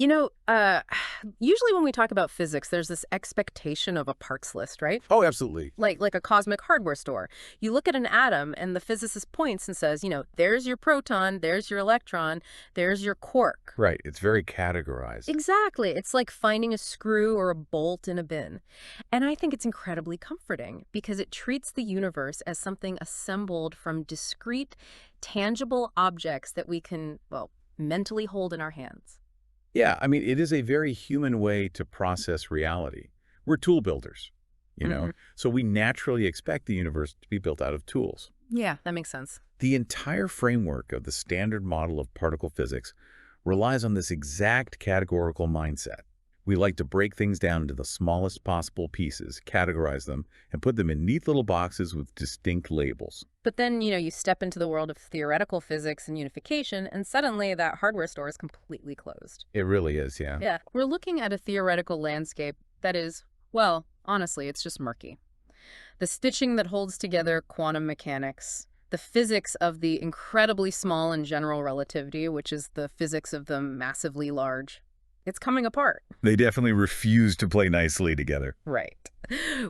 You know, usually when we talk about physics, there's this expectation of a parts list, right? Oh, absolutely. Like a cosmic hardware store. You look at an atom and the physicist points and says, there's your proton, there's your electron, there's your quark. Right. It's very categorized. Exactly. It's like finding a screw or a bolt in a bin. And I think it's incredibly comforting because it treats the universe as something assembled from discrete, tangible objects that we can, well, mentally hold in our hands. Yeah, I mean, it is a very human way to process reality. We're tool builders, you know? So we naturally expect the universe to be built out of tools. Yeah, that makes sense. The entire framework of the standard model of particle physics relies on this exact categorical mindset. We like to break things down into the smallest possible pieces, categorize them, and put them in neat little boxes with distinct labels. But then, you step into the world of theoretical physics and unification, and suddenly that hardware store is completely closed. It really is, yeah. Yeah, we're looking at a theoretical landscape that is, well, honestly, it's just murky. The stitching that holds together quantum mechanics, the physics of the incredibly small and general relativity, which is the physics of the massively large, it's coming apart. They definitely refuse to play nicely together. Right.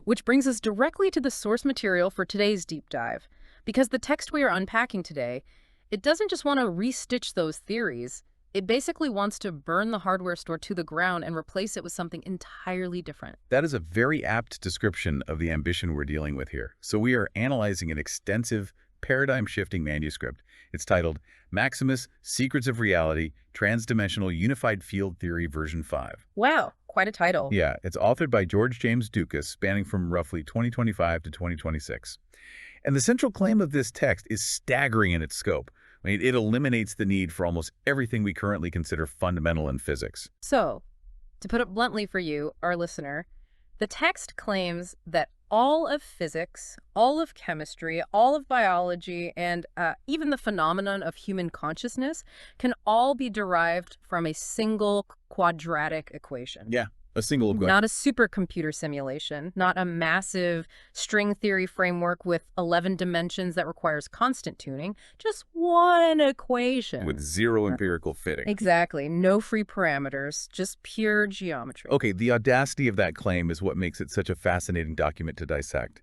Which brings us directly to the source material for today's deep dive. Because the text we are unpacking today, it doesn't just want to restitch those theories. It basically wants to burn the hardware store to the ground and replace it with something entirely different. That is a very apt description of the ambition we're dealing with here. So we are analyzing an extensive, paradigm-shifting manuscript. It's titled Maximus, Secrets of Reality, Transdimensional Unified Field Theory version 5. Wow, quite a title. Yeah, it's authored by George James Ducas, spanning from roughly 2025 to 2026. And the central claim of this text is staggering in its scope. I mean, it eliminates the need for almost everything we currently consider fundamental in physics. So, to put it bluntly for you, our listener, the text claims that all of physics, all of chemistry, all of biology, and even the phenomenon of human consciousness can all be derived from a single quadratic equation. Yeah, a single equation. Not a supercomputer simulation, not a massive string theory framework with 11 dimensions that requires constant tuning, just one equation. With zero empirical fitting. Exactly. No free parameters, just pure geometry. Okay, the audacity of that claim is what makes it such a fascinating document to dissect.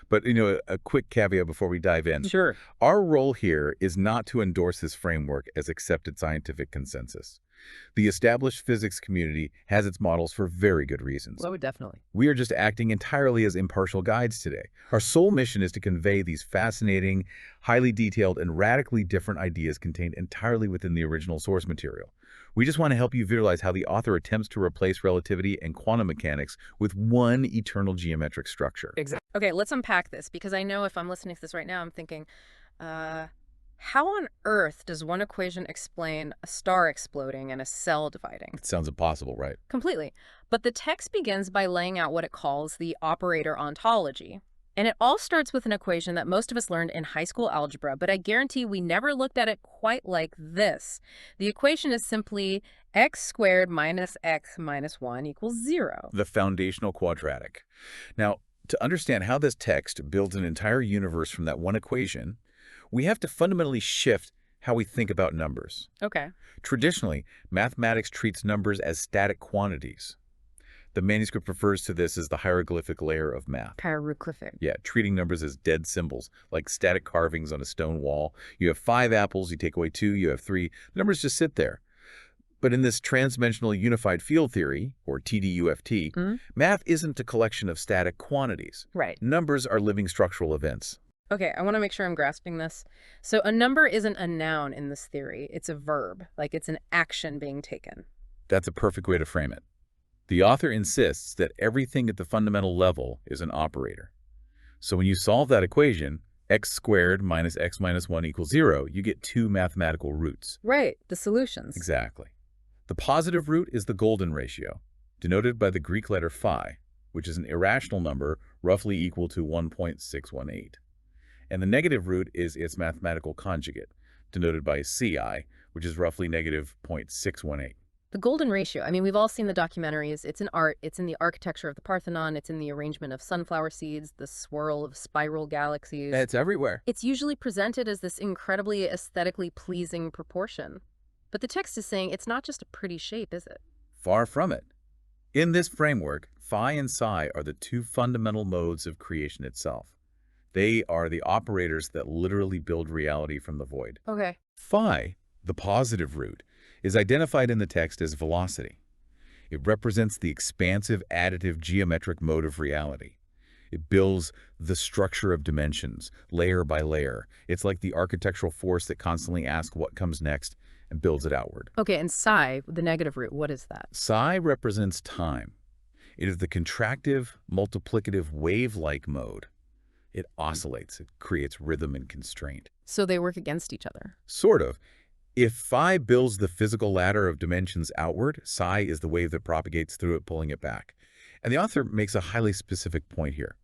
But, a quick caveat before we dive in. Sure. Our role here is not to endorse this framework as accepted scientific consensus. The established physics community has its models for very good reasons. Oh, definitely. We are just acting entirely as impartial guides today. Our sole mission is to convey these fascinating, highly detailed, and radically different ideas contained entirely within the original source material. We just want to help you visualize how the author attempts to replace relativity and quantum mechanics with one eternal geometric structure. Exactly. Okay, let's unpack this, because I know if I'm listening to this right now, I'm thinking, how on earth does one equation explain a star exploding and a cell dividing? It sounds impossible, right? Completely. But the text begins by laying out what it calls the operator ontology. And it all starts with an equation that most of us learned in high school algebra, but I guarantee we never looked at it quite like this. The equation is simply x squared minus x minus 1 equals 0. The foundational quadratic. Now, to understand how this text builds an entire universe from that one equation, we have to fundamentally shift how we think about numbers. Okay. Traditionally, mathematics treats numbers as static quantities. The manuscript refers to this as the hieroglyphic layer of math. Hieroglyphic. Yeah, treating numbers as dead symbols, like static carvings on a stone wall. You have 5 apples, you take away 2, you have 3. The numbers just sit there. But in this transdimensional unified field theory, or TDUFT, math isn't a collection of static quantities. Right. Numbers are living structural events. Okay, I want to make sure I'm grasping this. So a number isn't a noun in this theory. It's a verb, like it's an action being taken. That's a perfect way to frame it. The author insists that everything at the fundamental level is an operator. So when you solve that equation, x squared minus x minus 1 equals 0, you get 2 mathematical roots. Right, the solutions. Exactly. The positive root is the golden ratio, denoted by the Greek letter phi, which is an irrational number roughly equal to 1.618. And the negative root is its mathematical conjugate, denoted by ci, which is roughly negative 0.618. The golden ratio, I mean, we've all seen the documentaries. It's in art, it's in the architecture of the Parthenon, it's in the arrangement of sunflower seeds, the swirl of spiral galaxies. It's everywhere. It's usually presented as this incredibly aesthetically pleasing proportion. But the text is saying it's not just a pretty shape, is it? Far from it. In this framework, phi and psi are the two fundamental modes of creation itself. They are the operators that literally build reality from the void. Okay. Phi, the positive root, is identified in the text as velocity. It represents the expansive additive geometric mode of reality. It builds the structure of dimensions, layer by layer. It's like the architectural force that constantly asks what comes next and builds it outward. Okay, and psi, the negative root, what is that? Psi represents time. It is the contractive, multiplicative, wave-like mode. It oscillates. It creates rhythm and constraint. So they work against each other. Sort of. If phi builds the physical ladder of dimensions outward, psi is the wave that propagates through it, pulling it back. And the author makes a highly specific point here.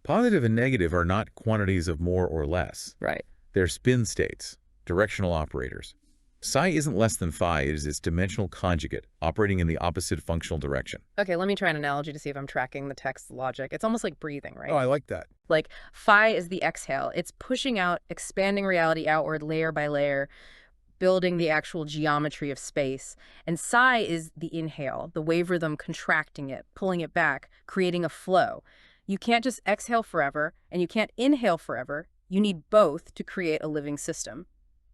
Positive and negative are not quantities of more or less. Right. They're spin states, directional operators. Psi isn't less than phi, it is its dimensional conjugate, operating in the opposite functional direction. Okay, let me try an analogy to see if I'm tracking the text logic. It's almost like breathing, right? Oh, I like that. Like phi is the exhale. It's pushing out, expanding reality outward layer by layer, building the actual geometry of space. And psi is the inhale, the wave rhythm contracting it, pulling it back, creating a flow. You can't just exhale forever, and you can't inhale forever. You need both to create a living system.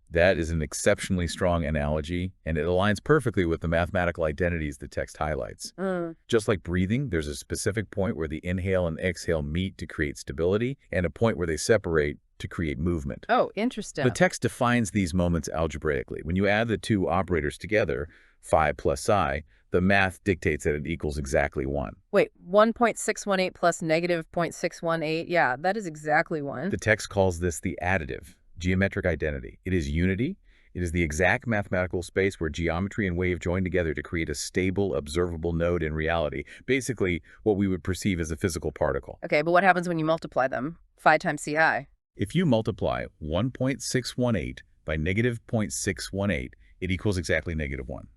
That is an exceptionally strong analogy, and it aligns perfectly with the mathematical identities the text highlights. Just like breathing, there's a specific point where the inhale and exhale meet to create stability, and a point where they separate to create movement. Oh, interesting. The text defines these moments algebraically. When you add the two operators together, phi plus psi, the math dictates that it equals exactly 1. Wait, 1.618 plus negative 0.618? Yeah, that is exactly 1. The text calls this the additive geometric identity. It is unity. It is the exact mathematical space where geometry and wave join together to create a stable, observable node in reality, basically what we would perceive as a physical particle. Okay, but what happens when you multiply them? Phi times Ci. If you multiply 1.618 by negative 0.618, it equals exactly negative 1.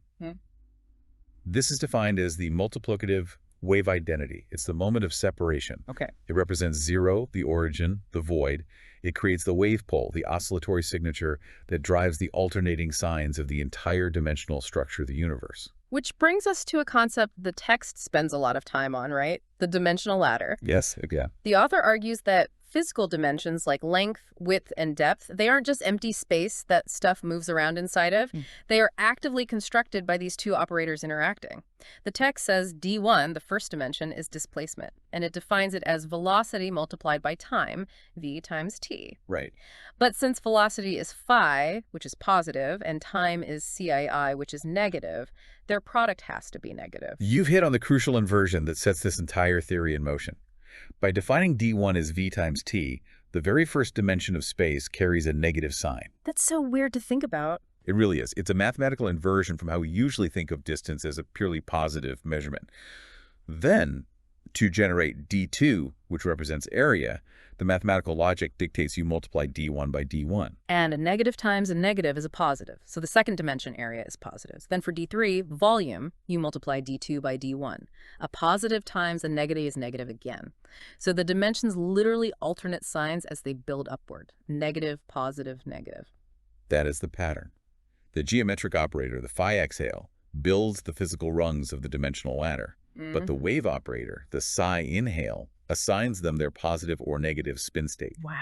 This is defined as the multiplicative wave identity. It's the moment of separation. Okay. It represents 0, the origin, the void. It creates the wave pole, the oscillatory signature that drives the alternating signs of the entire dimensional structure of the universe. Which brings us to a concept the text spends a lot of time on, right? The dimensional ladder. Yes, yeah. The author argues that physical dimensions like length, width, and depth, they aren't just empty space that stuff moves around inside of. They are actively constructed by these two operators interacting. The text says d1, the first dimension, is displacement, and it defines it as velocity multiplied by time, v times t. Right. But since velocity is phi, which is positive, and time is cii, which is negative, their product has to be negative. You've hit on the crucial inversion that sets this entire theory in motion. By defining d1 as v times t, the very first dimension of space carries a negative sign. That's so weird to think about. It really is. It's a mathematical inversion from how we usually think of distance as a purely positive measurement. Then, to generate d2, which represents area, the mathematical logic dictates you multiply d1 by d1. And a negative times a negative is a positive, so the second dimension area is positive. Then for d3, volume, you multiply d2 by d1. A positive times a negative is negative again. So the dimensions literally alternate signs as they build upward. Negative, positive, negative. That is the pattern. The geometric operator, the phi exhale, builds the physical rungs of the dimensional ladder. But the wave operator, the psi inhale, assigns them their positive or negative spin state. Wow.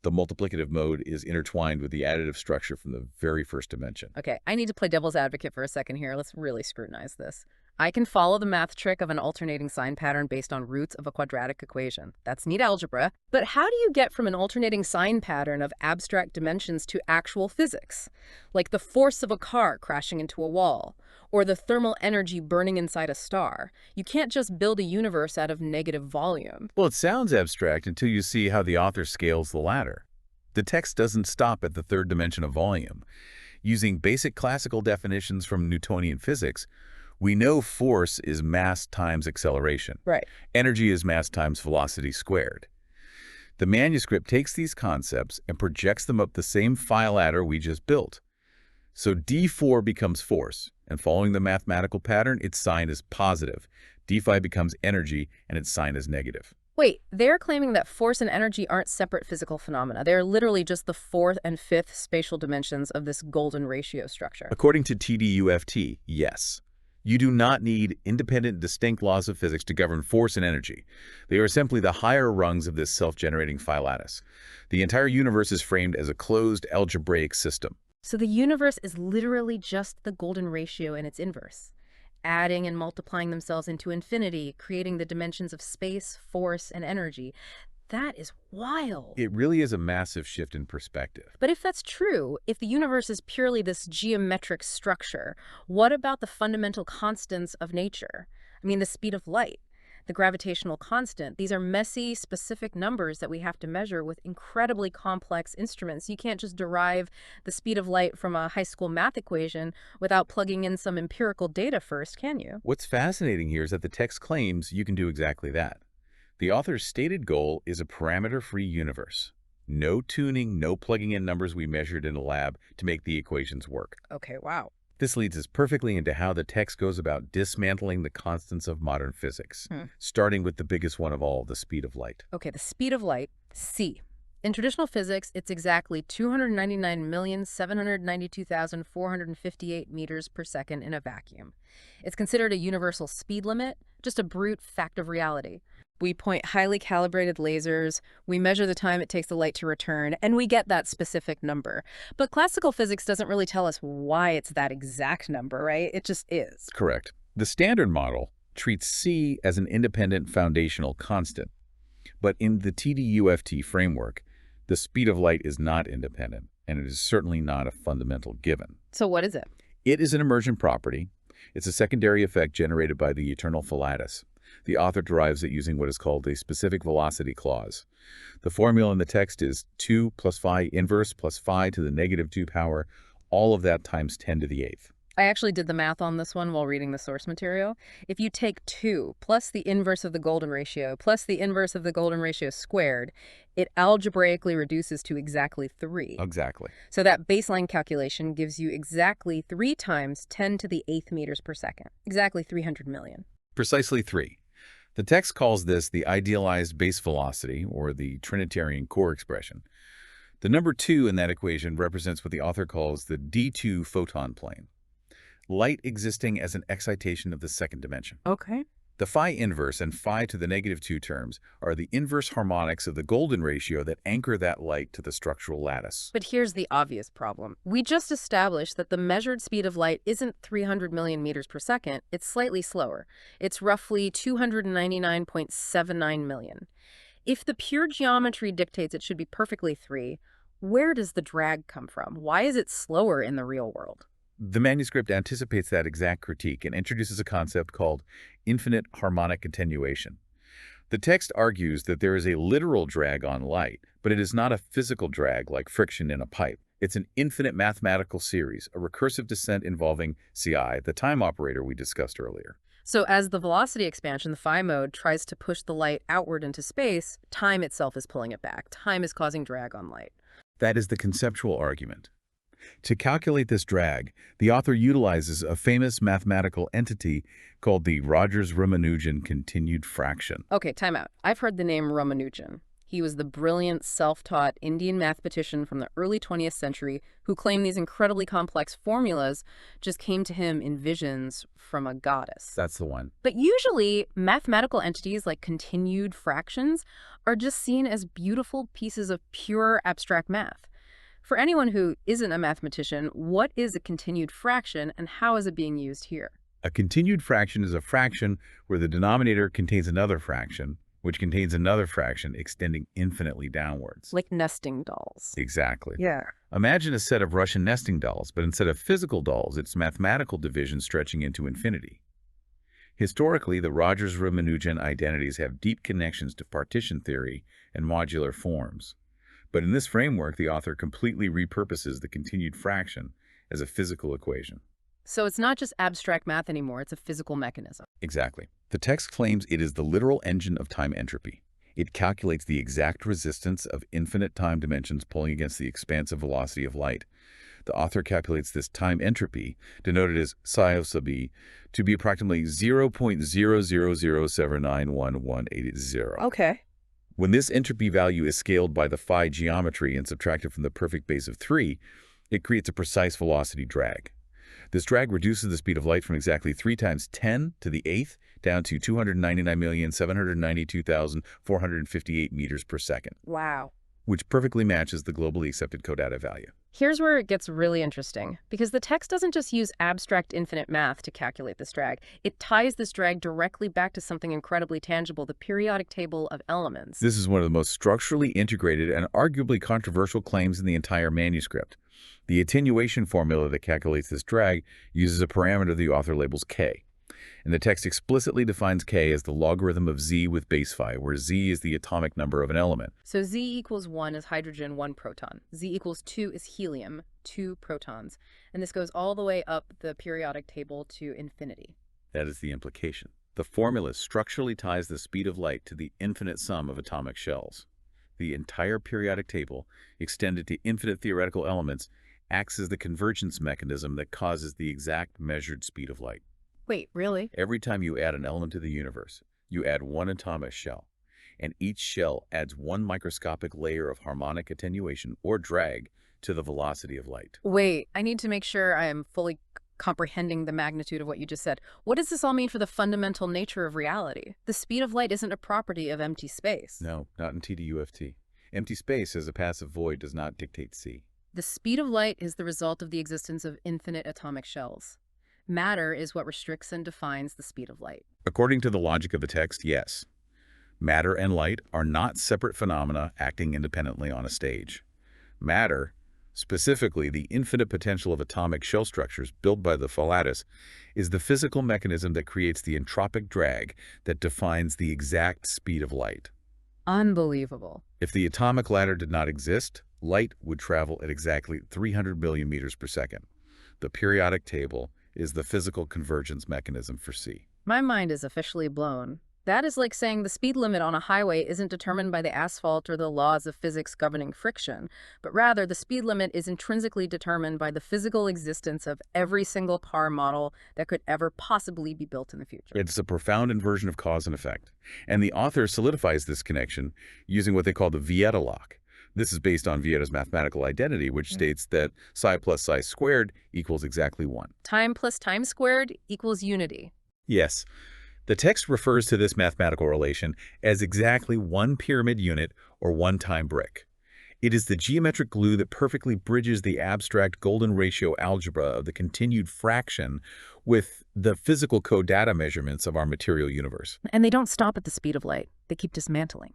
The multiplicative mode is intertwined with the additive structure from the very first dimension. Okay, I need to play devil's advocate for a second here. Let's really scrutinize this. I can follow the math trick of an alternating sign pattern based on roots of a quadratic equation. That's neat algebra. But how do you get from an alternating sign pattern of abstract dimensions to actual physics? Like the force of a car crashing into a wall, or the thermal energy burning inside a star. You can't just build a universe out of negative volume. Well, it sounds abstract until you see how the author scales the ladder. The text doesn't stop at the third dimension of volume. Using basic classical definitions from Newtonian physics, we know force is mass times acceleration. Right. Energy is mass times velocity squared. The manuscript takes these concepts and projects them up the same phi ladder we just built. So d4 becomes force, and following the mathematical pattern, its sign is positive. d phi becomes energy, and its sign is negative. Wait, they're claiming that force and energy aren't separate physical phenomena. They're literally just the fourth and fifth spatial dimensions of this golden ratio structure. According to TDUFT, yes. You do not need independent, distinct laws of physics to govern force and energy. They are simply the higher rungs of this self-generating ph-lattice. The entire universe is framed as a closed algebraic system. So the universe is literally just the golden ratio and its inverse, adding and multiplying themselves into infinity, creating the dimensions of space, force, and energy. That is wild. It really is a massive shift in perspective. But if that's true, if the universe is purely this geometric structure, what about the fundamental constants of nature? I mean, the speed of light, the gravitational constant. These are messy, specific numbers that we have to measure with incredibly complex instruments. You can't just derive the speed of light from a high school math equation without plugging in some empirical data first, can you? What's fascinating here is that the text claims you can do exactly that. The author's stated goal is a parameter-free universe. No tuning, no plugging in numbers we measured in a lab to make the equations work. Okay, wow. This leads us perfectly into how the text goes about dismantling the constants of modern physics, starting with the biggest one of all, the speed of light. Okay, the speed of light, c. In traditional physics, it's exactly 299,792,458 meters per second in a vacuum. It's considered a universal speed limit, just a brute fact of reality. We point highly calibrated lasers, we measure the time it takes the light to return, and we get that specific number. But classical physics doesn't really tell us why it's that exact number, right? It just is. Correct. The standard model treats c as an independent foundational constant. But in the TDUFT framework, the speed of light is not independent, and it is certainly not a fundamental given. So what is it? It is an emergent property. It's a secondary effect generated by the eternal ph-lattice. The author derives it using what is called a specific velocity clause. The formula in the text is 2 plus phi inverse plus phi to the negative 2 power, all of that times 10 to the 8th. I actually did the math on this one while reading the source material. If you take 2 plus the inverse of the golden ratio plus the inverse of the golden ratio squared, it algebraically reduces to exactly 3. Exactly. So that baseline calculation gives you exactly 3 times 10 to the 8th meters per second, exactly 300 million. Precisely 3. The text calls this the idealized base velocity, or the Trinitarian core expression. The number 2 in that equation represents what the author calls the D2 photon plane, light existing as an excitation of the second dimension. Okay. The phi inverse and phi to the negative 2 terms are the inverse harmonics of the golden ratio that anchor that light to the structural lattice. But here's the obvious problem. We just established that the measured speed of light isn't 300 million meters per second. It's slightly slower. It's roughly 299.79 million. If the pure geometry dictates it should be perfectly 3, where does the drag come from? Why is it slower in the real world? The manuscript anticipates that exact critique and introduces a concept called infinite harmonic attenuation. The text argues that there is a literal drag on light, but it is not a physical drag like friction in a pipe. It's an infinite mathematical series, a recursive descent involving Ci, the time operator we discussed earlier. So as the velocity expansion, the phi mode, tries to push the light outward into space, time itself is pulling it back. Time is causing drag on light. That is the conceptual argument. To calculate this drag, the author utilizes a famous mathematical entity called the Rogers-Ramanujan continued fraction. Okay, time out. I've heard the name Ramanujan. He was the brilliant, self-taught Indian mathematician from the early 20th century who claimed these incredibly complex formulas just came to him in visions from a goddess. That's the one. But usually, mathematical entities like continued fractions are just seen as beautiful pieces of pure abstract math. For anyone who isn't a mathematician, what is a continued fraction and how is it being used here? A continued fraction is a fraction where the denominator contains another fraction, which contains another fraction extending infinitely downwards. Like nesting dolls. Exactly. Yeah. Imagine a set of Russian nesting dolls, but instead of physical dolls, it's mathematical division stretching into infinity. Historically, the Rogers-Ramanujan identities have deep connections to partition theory and modular forms. But in this framework, the author completely repurposes the continued fraction as a physical equation. So it's not just abstract math anymore, it's a physical mechanism. Exactly. The text claims it is the literal engine of time entropy. It calculates the exact resistance of infinite time dimensions pulling against the expansive velocity of light. The author calculates this time entropy, denoted as psi of sub e, to be approximately 0.000791180. Okay. When this entropy value is scaled by the phi geometry and subtracted from the perfect base of 3, it creates a precise velocity drag. This drag reduces the speed of light from exactly 3 times 10 to the 8th down to 299,792,458 meters per second, Wow. which perfectly matches the globally accepted codata value. Here's where it gets really interesting, because the text doesn't just use abstract infinite math to calculate this drag. It ties this drag directly back to something incredibly tangible, the periodic table of elements. This is one of the most structurally integrated and arguably controversial claims in the entire manuscript. The attenuation formula that calculates this drag uses a parameter the author labels k. And the text explicitly defines k as the logarithm of z with base phi, where z is the atomic number of an element. So z equals 1 is hydrogen, 1 proton. Z equals 2 is helium, 2 protons. And this goes all the way up the periodic table to infinity. That is the implication. The formula structurally ties the speed of light to the infinite sum of atomic shells. The entire periodic table, extended to infinite theoretical elements, acts as the convergence mechanism that causes the exact measured speed of light. Wait, really? Every time you add an element to the universe, you add one atomic shell, and each shell adds one microscopic layer of harmonic attenuation or drag to the velocity of light. Wait, I need to make sure I am fully comprehending the magnitude of what you just said. What does this all mean for the fundamental nature of reality? The speed of light isn't a property of empty space. No, not in TDUFT. Empty space as a passive void does not dictate C. The speed of light is the result of the existence of infinite atomic shells. Matter is what restricts and defines the speed of light. According to the logic of the text, yes. Matter and light are not separate phenomena acting independently on a stage. Matter, specifically the infinite potential of atomic shell structures built by the f-lattice, is the physical mechanism that creates the entropic drag that defines the exact speed of light. Unbelievable. If the atomic ladder did not exist, light would travel at exactly 300 billion meters per second. The periodic table is the physical convergence mechanism for C. My mind is officially blown. That is like saying the speed limit on a highway isn't determined by the asphalt or the laws of physics governing friction, but rather the speed limit is intrinsically determined by the physical existence of every single car model that could ever possibly be built in the future. It's a profound inversion of cause and effect, and the author solidifies this connection using what they call the Vieta lock. This is based on Vieta's mathematical identity, which states that psi plus psi squared equals exactly 1. Time plus time squared equals unity. Yes. The text refers to this mathematical relation as exactly one pyramid unit or one time brick. It is the geometric glue that perfectly bridges the abstract golden ratio algebra of the continued fraction with the physical codata measurements of our material universe. And they don't stop at the speed of light. They keep dismantling.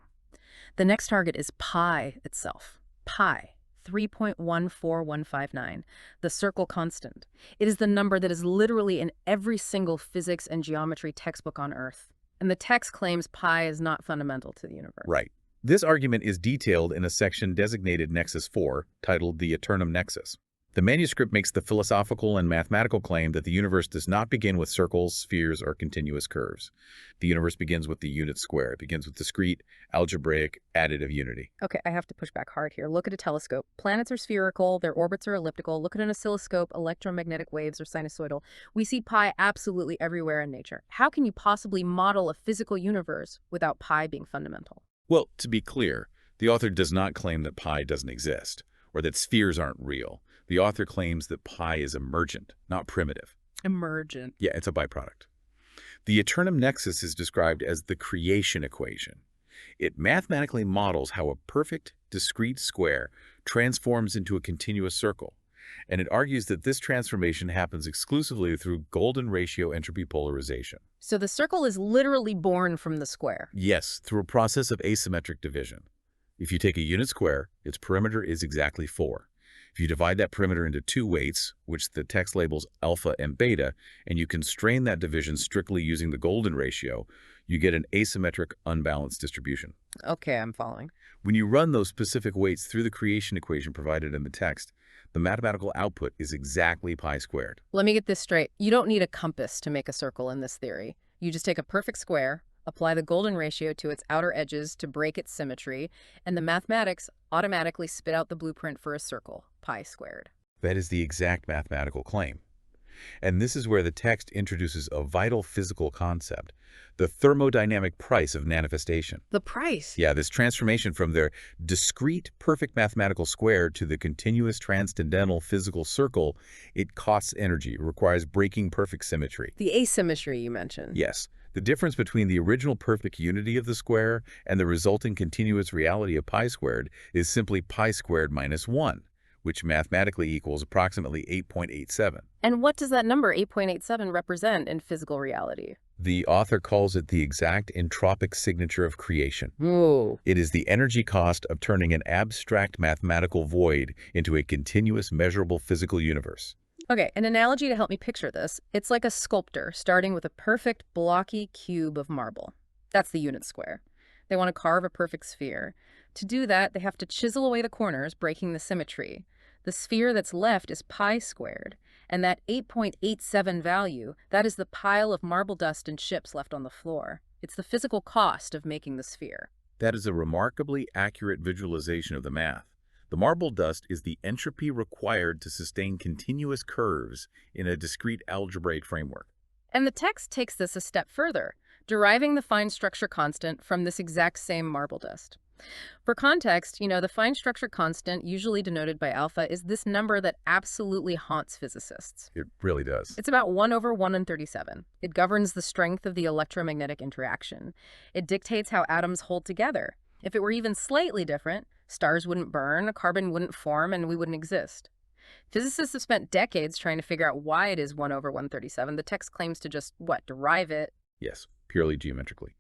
The next target is pi itself. Pi. 3.14159, the circle constant. It is the number that is literally in every single physics and geometry textbook on Earth. And the text claims pi is not fundamental to the universe. Right. This argument is detailed in a section designated Nexus 4, titled the Aeternum Nexus. The manuscript makes the philosophical and mathematical claim that the universe does not begin with circles, spheres, or continuous curves. The universe begins with the unit square. It begins with discrete, algebraic, additive unity. Okay, I have to push back hard here. Look at a telescope. Planets are spherical, their orbits are elliptical. Look at an oscilloscope, electromagnetic waves are sinusoidal. We see pi absolutely everywhere in nature. How can you possibly model a physical universe without pi being fundamental? Well, to be clear, the author does not claim that pi doesn't exist, or that spheres aren't real. The author claims that pi is emergent, not primitive. Emergent. Yeah, it's a byproduct. The Aeternum Nexus is described as the creation equation. It mathematically models how a perfect, discrete square transforms into a continuous circle, and it argues that this transformation happens exclusively through golden ratio entropy polarization. So the circle is literally born from the square. Yes, through a process of asymmetric division. If you take a unit square, its perimeter is exactly 4. If you divide that perimeter into two weights, which the text labels alpha and beta, and you constrain that division strictly using the golden ratio, you get an asymmetric, unbalanced distribution. Okay, I'm following. When you run those specific weights through the creation equation provided in the text, the mathematical output is exactly pi squared. Let me get this straight. You don't need a compass to make a circle in this theory. You just take a perfect square, apply the golden ratio to its outer edges to break its symmetry, and the mathematics automatically spit out the blueprint for a circle, pi squared. That is the exact mathematical claim. And this is where the text introduces a vital physical concept, the thermodynamic price of manifestation. The price? Yeah, this transformation from their discrete, perfect mathematical square to the continuous transcendental physical circle, it costs energy, requires breaking perfect symmetry. The asymmetry you mentioned. Yes, the difference between the original perfect unity of the square and the resulting continuous reality of pi squared is simply pi squared minus 1, which mathematically equals approximately 8.87. And what does that number, 8.87, represent in physical reality? The author calls it the exact entropic signature of creation. Ooh. It is the energy cost of turning an abstract mathematical void into a continuous measurable physical universe. Okay, an analogy to help me picture this. It's like a sculptor starting with a perfect blocky cube of marble. That's the unit square. They want to carve a perfect sphere. To do that, they have to chisel away the corners, breaking the symmetry. The sphere that's left is pi squared, and that 8.87 value, that is the pile of marble dust and chips left on the floor. It's the physical cost of making the sphere. That is a remarkably accurate visualization of the math. The marble dust is the entropy required to sustain continuous curves in a discrete algebraic framework. And the text takes this a step further, deriving the fine structure constant from this exact same marble dust. For context, the fine structure constant, usually denoted by alpha, is this number that absolutely haunts physicists. It really does. It's about 1 over 137. It governs the strength of the electromagnetic interaction. It dictates how atoms hold together. If it were even slightly different, stars wouldn't burn, carbon wouldn't form, and we wouldn't exist. Physicists have spent decades trying to figure out why it is 1 over 137. The text claims to just, derive it? Yes, purely geometrically.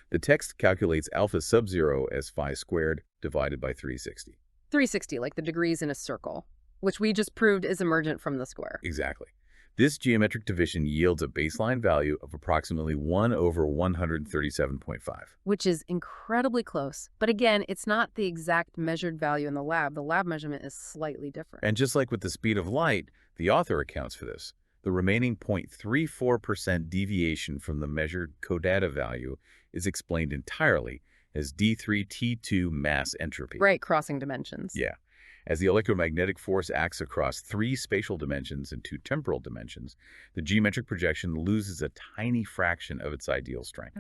The text calculates alpha sub-zero as phi squared divided by 360. 360, like the degrees in a circle, which we just proved is emergent from the square. Exactly. This geometric division yields a baseline value of approximately 1 over 137.5. Which is incredibly close. But again, it's not the exact measured value in the lab. The lab measurement is slightly different. And just like with the speed of light, the author accounts for this. The remaining 0.34% deviation from the measured codata value is explained entirely as D3T2 mass entropy. Right, crossing dimensions. Yeah. As the electromagnetic force acts across 3 spatial dimensions and 2 temporal dimensions, the geometric projection loses a tiny fraction of its ideal strength.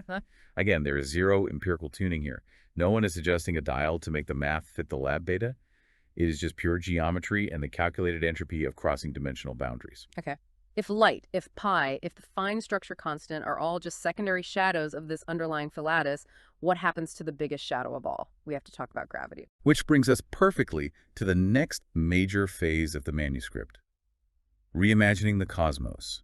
Again, there is zero empirical tuning here. No one is adjusting a dial to make the math fit the lab data. It is just pure geometry and the calculated entropy of crossing dimensional boundaries. Okay. If light, if pi, if the fine structure constant are all just secondary shadows of this underlying f-lattice, what happens to the biggest shadow of all? We have to talk about gravity. Which brings us perfectly to the next major phase of the manuscript, reimagining the cosmos,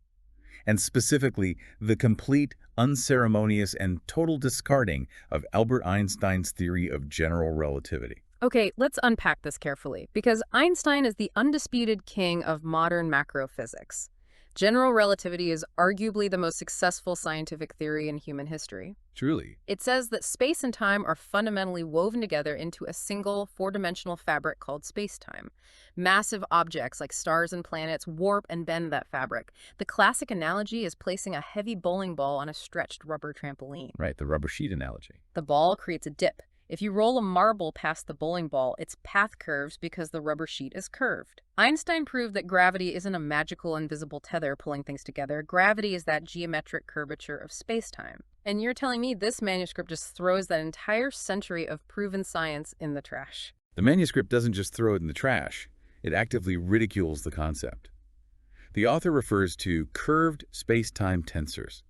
and specifically the complete, unceremonious, and total discarding of Albert Einstein's theory of general relativity. Okay, let's unpack this carefully, because Einstein is the undisputed king of modern macrophysics. General relativity is arguably the most successful scientific theory in human history. Truly. It says that space and time are fundamentally woven together into a single four-dimensional fabric called space-time. Massive objects like stars and planets warp and bend that fabric. The classic analogy is placing a heavy bowling ball on a stretched rubber trampoline. Right, the rubber sheet analogy. The ball creates a dip. If you roll a marble past the bowling ball, its path curves because the rubber sheet is curved. Einstein proved that gravity isn't a magical invisible tether pulling things together. Gravity is that geometric curvature of space-time. And you're telling me this manuscript just throws that entire century of proven science in the trash? The manuscript doesn't just throw it in the trash. It actively ridicules the concept. The author refers to curved space-time tensors,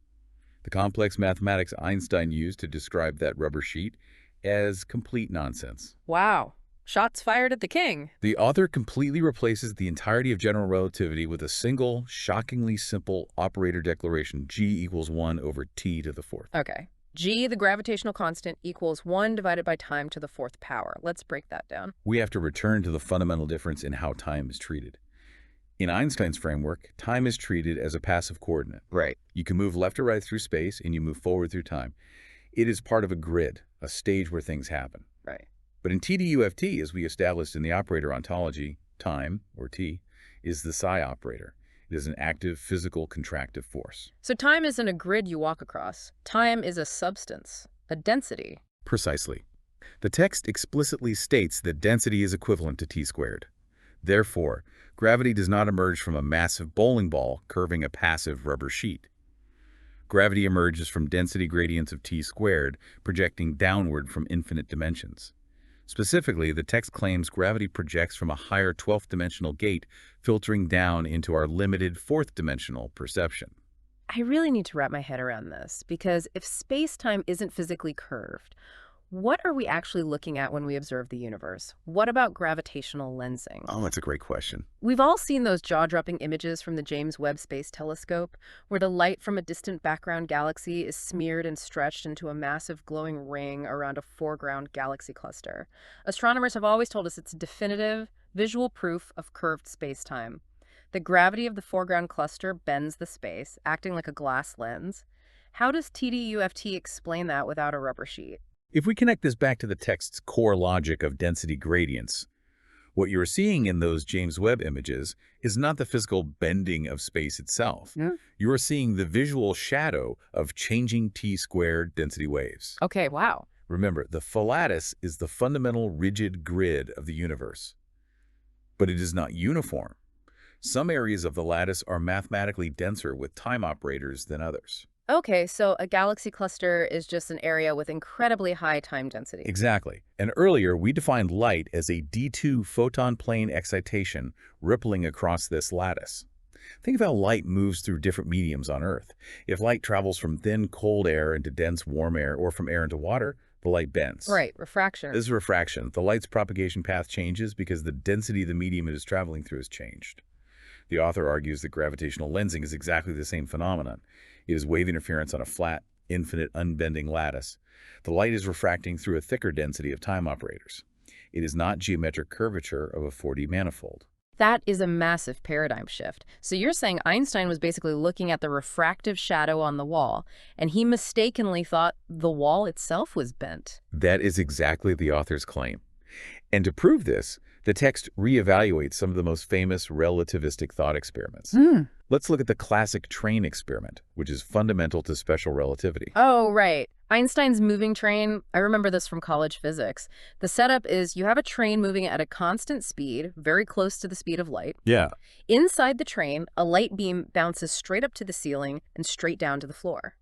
the complex mathematics Einstein used to describe that rubber sheet, as complete nonsense. Wow. Shots fired at the king. The author completely replaces the entirety of general relativity with a single, shockingly simple operator declaration, G equals 1 over t to the fourth. Okay. G, the gravitational constant, equals 1 divided by time to the fourth power. Let's break that down. We have to return to the fundamental difference in how time is treated. In Einstein's framework, time is treated as a passive coordinate. Right. You can move left or right through space, and you move forward through time. It is part of a grid, a stage where things happen. Right. But in TDUFT, as we established in the operator ontology, time, or t, is the psi operator. It is an active, physical, contractive force. So time isn't a grid you walk across. Time is a substance, a density. Precisely. The text explicitly states that density is equivalent to t squared. Therefore, gravity does not emerge from a massive bowling ball curving a passive rubber sheet. Gravity emerges from density gradients of t squared, projecting downward from infinite dimensions. Specifically, the text claims gravity projects from a higher 12th-dimensional gate, filtering down into our limited 4th-dimensional perception. I really need to wrap my head around this, because if space-time isn't physically curved, what are we actually looking at when we observe the universe? What about gravitational lensing? Oh, that's a great question. We've all seen those jaw-dropping images from the James Webb Space Telescope, where the light from a distant background galaxy is smeared and stretched into a massive glowing ring around a foreground galaxy cluster. Astronomers have always told us it's definitive, visual proof of curved space-time. The gravity of the foreground cluster bends the space, acting like a glass lens. How does TDUFT explain that without a rubber sheet? If we connect this back to the text's core logic of density gradients, what you're seeing in those James Webb images is not the physical bending of space itself. Yeah. You are seeing the visual shadow of changing t-squared density waves. Okay, wow. Remember, the f-lattice is the fundamental rigid grid of the universe, but it is not uniform. Some areas of the lattice are mathematically denser with time operators than others. Okay, so a galaxy cluster is just an area with incredibly high time density. Exactly. And earlier, we defined light as a D2 photon plane excitation rippling across this lattice. Think of how light moves through different mediums on Earth. If light travels from thin, cold air into dense, warm air, or from air into water, the light bends. Right, refraction. This is refraction. The light's propagation path changes because the density of the medium it is traveling through has changed. The author argues that gravitational lensing is exactly the same phenomenon. It is wave interference on a flat, infinite, unbending lattice. The light is refracting through a thicker density of time operators. It is not geometric curvature of a 4D manifold. That is a massive paradigm shift. So you're saying Einstein was basically looking at the refractive shadow on the wall, and he mistakenly thought the wall itself was bent. That is exactly the author's claim. And to prove this, the text reevaluates some of the most famous relativistic thought experiments. Let's look at the classic train experiment, which is fundamental to special relativity. Oh, right. Einstein's moving train, I remember this from college physics. The setup is you have a train moving at a constant speed, very close to the speed of light. Yeah. Inside the train, a light beam bounces straight up to the ceiling and straight down to the floor.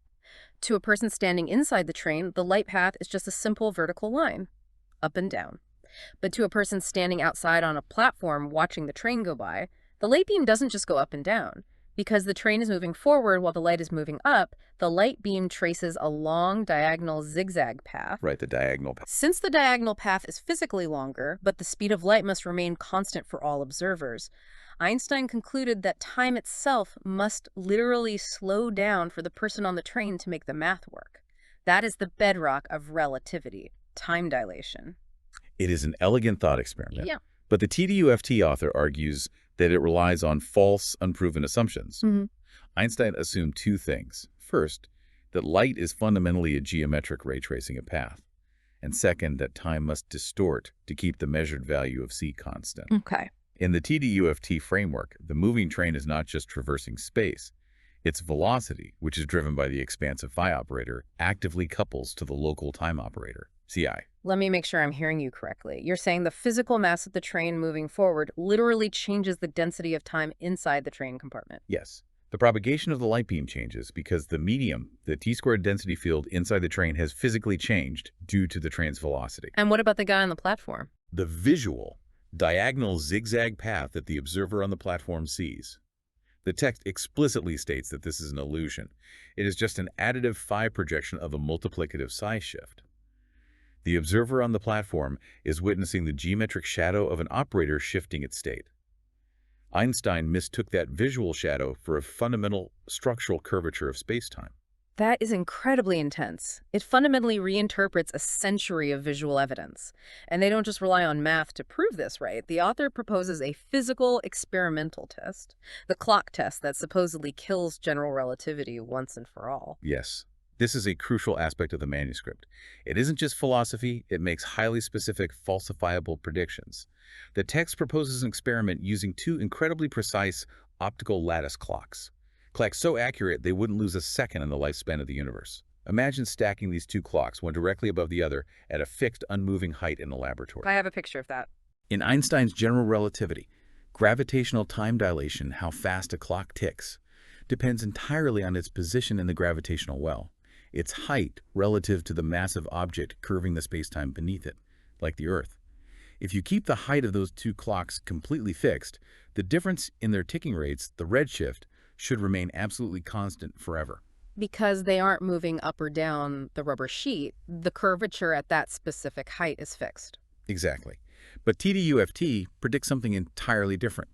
To a person standing inside the train, the light path is just a simple vertical line, up and down. But to a person standing outside on a platform watching the train go by, the light beam doesn't just go up and down. Because the train is moving forward while the light is moving up, the light beam traces a long diagonal zigzag path. Right, the diagonal path. Since the diagonal path is physically longer, but the speed of light must remain constant for all observers, Einstein concluded that time itself must literally slow down for the person on the train to make the math work. That is the bedrock of relativity, time dilation. It is an elegant thought experiment. Yeah. But the TDUFT author argues that it relies on false, unproven assumptions. Einstein assumed two things. First, that light is fundamentally a geometric ray tracing a path. And second, that time must distort to keep the measured value of c constant. Okay. In the TDUFT framework, the moving train is not just traversing space. Its velocity, which is driven by the expansive phi operator, actively couples to the local time operator, Ci. Let me make sure I'm hearing you correctly. You're saying the physical mass of the train moving forward literally changes the density of time inside the train compartment. Yes. The propagation of the light beam changes because the medium, the t-squared density field inside the train, has physically changed due to the train's velocity. And what about the guy on the platform? The visual, diagonal zigzag path that the observer on the platform sees. The text explicitly states that this is an illusion. It is just an additive phi projection of a multiplicative psi shift. The observer on the platform is witnessing the geometric shadow of an operator shifting its state. Einstein mistook that visual shadow for a fundamental structural curvature of spacetime. That is incredibly intense. It fundamentally reinterprets a century of visual evidence. And they don't just rely on math to prove this, right? The author proposes a physical experimental test, the clock test that supposedly kills general relativity once and for all. Yes, this is a crucial aspect of the manuscript. It isn't just philosophy, it makes highly specific, falsifiable predictions. The text proposes an experiment using two incredibly precise optical lattice clocks. Clocks so accurate they wouldn't lose a second in the lifespan of the universe. Imagine stacking these two clocks, one directly above the other, at a fixed, unmoving height in a laboratory. I have a picture of that. In Einstein's general relativity, Gravitational time dilation, how fast a clock ticks, depends entirely on its position in the gravitational well, its height relative to the massive object curving the spacetime beneath it, like the Earth. If you keep the height of those two clocks completely fixed, the difference in their ticking rates, the redshift, should remain absolutely constant forever. Because they aren't moving up or down the rubber sheet, the curvature at that specific height is fixed. Exactly. But TDUFT predicts something entirely different.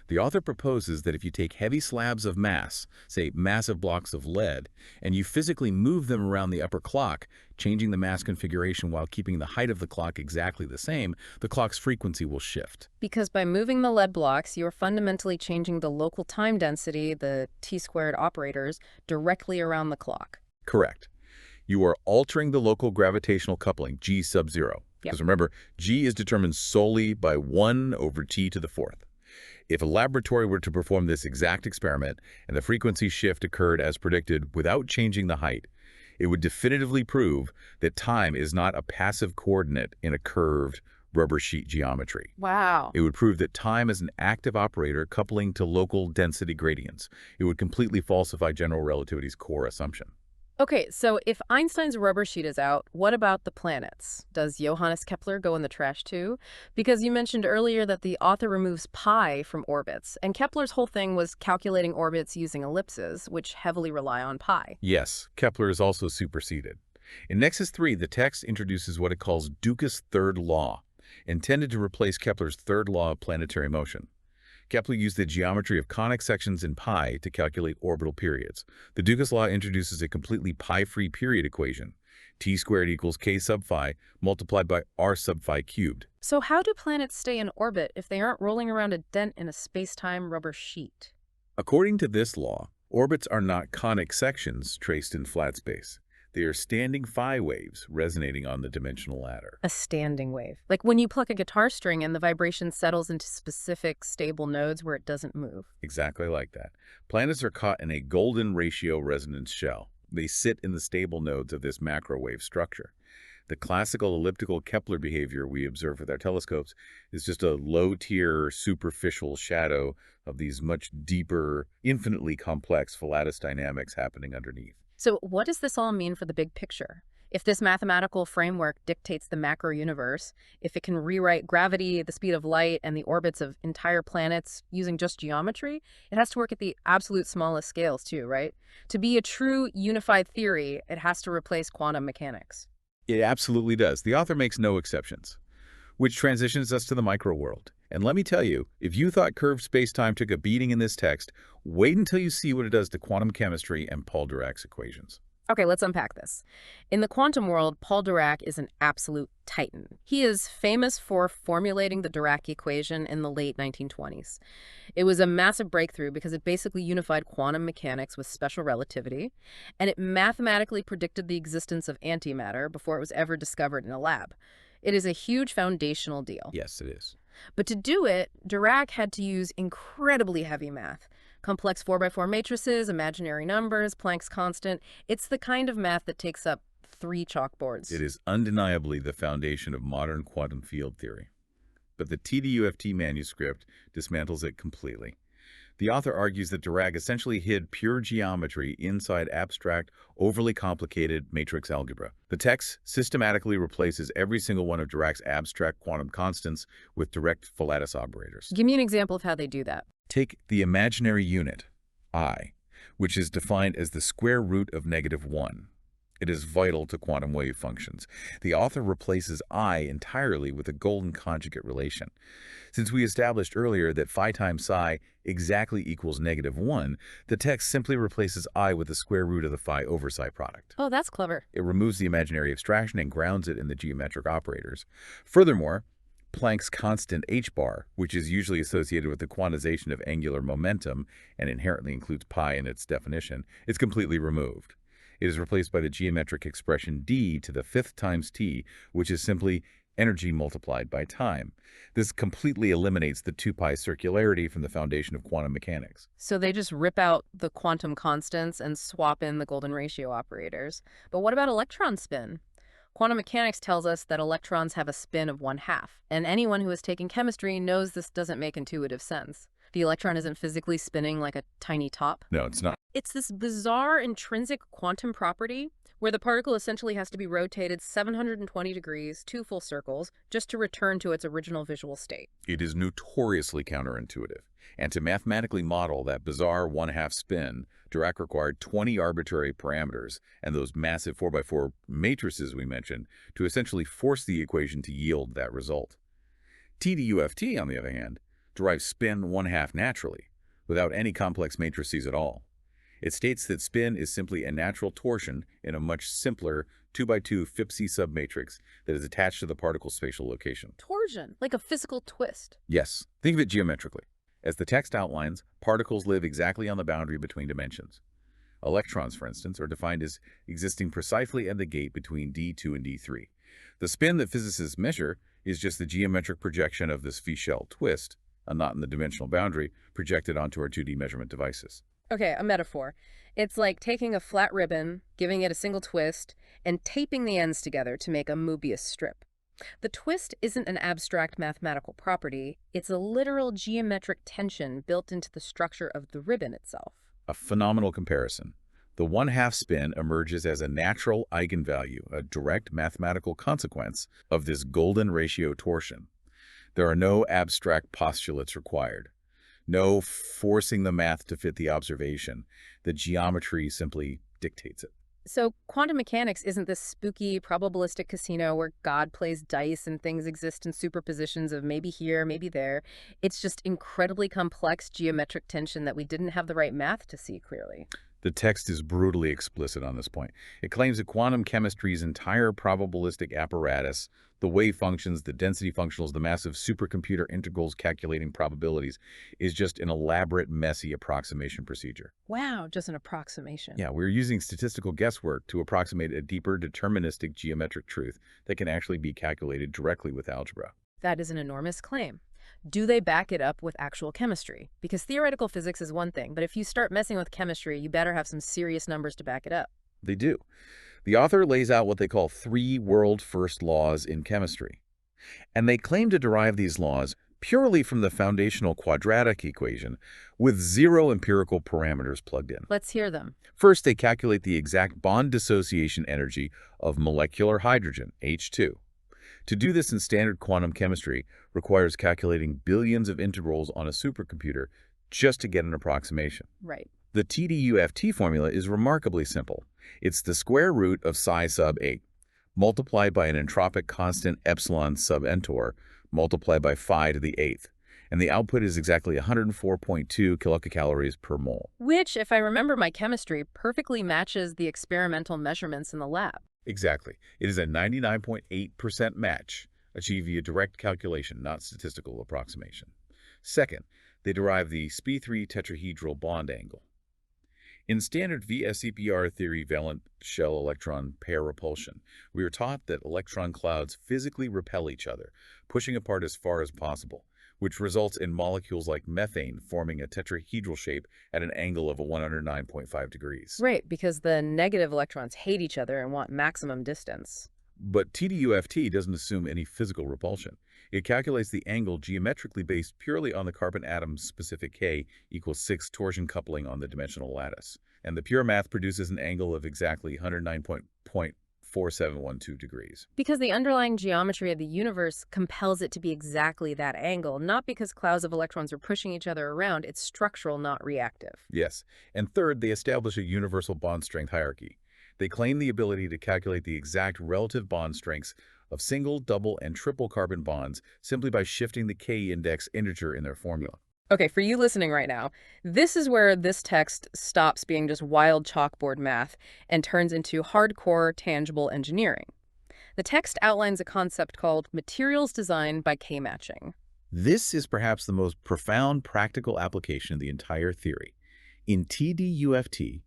The author proposes that if you take heavy slabs of mass, say massive blocks of lead, and you physically move them around the upper clock, changing the mass configuration while keeping the height of the clock exactly the same, the clock's frequency will shift. Because by moving the lead blocks, you're fundamentally changing the local time density, the t-squared operators, directly around the clock. Correct. You are altering the local gravitational coupling, G sub 0. Because remember, G is determined solely by 1 over t to the fourth. If a laboratory were to perform this exact experiment and the frequency shift occurred as predicted without changing the height, it would definitively prove that time is not a passive coordinate in a curved rubber sheet geometry. Wow. It would prove that time is an active operator coupling to local density gradients. It would completely falsify general relativity's core assumption. Okay, so if Einstein's rubber sheet is out, what about the planets? Does Johannes Kepler go in the trash too? Because you mentioned earlier that the author removes pi from orbits, and Kepler's whole thing was calculating orbits using ellipses, which heavily rely on pi. Yes, Kepler is also superseded. In Nexus 3, the text introduces what it calls Ducas Third Law, intended to replace Kepler's third law of planetary motion. Kepler used the geometry of conic sections in pi to calculate orbital periods. The Ducas law introduces a completely pi-free period equation, t squared equals k sub phi multiplied by r sub phi cubed. So how do planets stay in orbit if they aren't rolling around a dent in a space-time rubber sheet? According to this law, orbits are not conic sections traced in flat space. They are standing phi waves resonating on the dimensional ladder. A standing wave. Like when you pluck a guitar string and the vibration settles into specific stable nodes where it doesn't move. Exactly like that. Planets are caught in a golden ratio resonance shell. They sit in the stable nodes of this macro wave structure. The classical elliptical Kepler behavior we observe with our telescopes is just a low-tier, superficial shadow of these much deeper, infinitely complex f-lattice dynamics happening underneath. So what does this all mean for the big picture? If this mathematical framework dictates the macro universe, if it can rewrite gravity, the speed of light, and the orbits of entire planets using just geometry, it has to work at the absolute smallest scales too, right? To be a true unified theory, it has to replace quantum mechanics. It absolutely does. The author makes no exceptions, which transitions us to the micro world. And let me tell you, if you thought curved spacetime took a beating in this text, wait until you see what it does to quantum chemistry and Paul Dirac's equations. Okay, let's unpack this. In the quantum world, Paul Dirac is an absolute titan. He is famous for formulating the Dirac equation in the late 1920s. It was a massive breakthrough because it basically unified quantum mechanics with special relativity, and it mathematically predicted the existence of antimatter before it was ever discovered in a lab. It is a huge foundational deal. Yes, it is. But to do it, Dirac had to use incredibly heavy math. Complex 4x4 matrices, imaginary numbers, Planck's constant. It's the kind of math that takes up 3 chalkboards. It is undeniably the foundation of modern quantum field theory. But the TDUFT manuscript dismantles it completely. The author argues that Dirac essentially hid pure geometry inside abstract, overly complicated matrix algebra. The text systematically replaces every single one of Dirac's abstract quantum constants with direct f-lattice operators. Give me an example of how they do that. Take the imaginary unit, I, which is defined as the square root of -1. It is vital to quantum wave functions. The author replaces I entirely with a golden conjugate relation. Since we established earlier that phi times psi exactly equals -1, the text simply replaces I with the square root of the phi over psi product. Oh, that's clever. It removes the imaginary abstraction and grounds it in the geometric operators. Furthermore, Planck's constant h-bar, which is usually associated with the quantization of angular momentum and inherently includes pi in its definition, is completely removed. It is replaced by the geometric expression d to the 5th times t, which is simply energy multiplied by time. This completely eliminates the 2-pi circularity from the foundation of quantum mechanics. So they just rip out the quantum constants and swap in the golden ratio operators. But what about electron spin? Quantum mechanics tells us that electrons have a spin of 1/2, and anyone who has taken chemistry knows this doesn't make intuitive sense. The electron isn't physically spinning like a tiny top. No, it's not. It's this bizarre intrinsic quantum property where the particle essentially has to be rotated 720 degrees, 2 full circles, just to return to its original visual state. It is notoriously counterintuitive. And to mathematically model that bizarre 1/2 spin, Dirac required 20 arbitrary parameters and those massive 4x4 matrices we mentioned to essentially force the equation to yield that result. TDUFT, on the other hand, derives spin 1/2 naturally, without any complex matrices at all. It states that spin is simply a natural torsion in a much simpler 2x2 Fibonacci submatrix that is attached to the particle's spatial location. Torsion, like a physical twist. Yes, think of it geometrically. As the text outlines, particles live exactly on the boundary between dimensions. Electrons, for instance, are defined as existing precisely at the gate between D2 and D3. The spin that physicists measure is just the geometric projection of this V-shell twist, a knot in the dimensional boundary, projected onto our 2D measurement devices. Okay, a metaphor. It's like taking a flat ribbon, giving it a single twist, and taping the ends together to make a Mobius strip. The twist isn't an abstract mathematical property, it's a literal geometric tension built into the structure of the ribbon itself. A phenomenal comparison. The 1/2 spin emerges as a natural eigenvalue, a direct mathematical consequence of this golden ratio torsion. There are no abstract postulates required. No forcing the math to fit the observation. The geometry simply dictates it. So quantum mechanics isn't this spooky probabilistic casino where God plays dice and things exist in superpositions of maybe here, maybe there. It's just incredibly complex geometric tension that we didn't have the right math to see clearly. The text is brutally explicit on this point. It claims that quantum chemistry's entire probabilistic apparatus, the wave functions, the density functionals, the massive supercomputer integrals calculating probabilities, is just an elaborate, messy approximation procedure. Wow, just an approximation. Yeah, we're using statistical guesswork to approximate a deeper deterministic geometric truth that can actually be calculated directly with algebra. That is an enormous claim. Do they back it up with actual chemistry? Because theoretical physics is one thing, but if you start messing with chemistry, you better have some serious numbers to back it up. They do. The author lays out what they call 3 world-first laws in chemistry. And they claim to derive these laws purely from the foundational quadratic equation with 0 empirical parameters plugged in. Let's hear them. First, they calculate the exact bond dissociation energy of molecular hydrogen, H2. To do this in standard quantum chemistry requires calculating billions of integrals on a supercomputer just to get an approximation. Right. The TDUFT formula is remarkably simple. It's the square root of psi sub 8, multiplied by an entropic constant epsilon sub entor, multiplied by phi to the 8th. And the output is exactly 104.2 kilocalories per mole. Which, if I remember my chemistry, perfectly matches the experimental measurements in the lab. Exactly. It is a 99.8% match, achieved via direct calculation, not statistical approximation. Second, they derive the sp3 tetrahedral bond angle. In standard VSEPR theory valence shell electron pair repulsion, we are taught that electron clouds physically repel each other, pushing apart as far as possible, which results in molecules like methane forming a tetrahedral shape at an angle of 109.5 degrees. Right, because the negative electrons hate each other and want maximum distance. But TDUFT doesn't assume any physical repulsion. It calculates the angle geometrically based purely on the carbon atom's specific K equals 6 torsion coupling on the dimensional lattice. And the pure math produces an angle of exactly 109.4712 degrees. Because the underlying geometry of the universe compels it to be exactly that angle, not because clouds of electrons are pushing each other around. It's structural, not reactive. Yes. And third, they establish a universal bond strength hierarchy. They claim the ability to calculate the exact relative bond strengths of single, double, and triple carbon bonds simply by shifting the K-index integer in their formula. Okay, for you listening right now, this is where this text stops being just wild chalkboard math and turns into hardcore, tangible engineering. The text outlines a concept called materials design by K-matching. This is perhaps the most profound practical application of the entire theory. In TDUFT,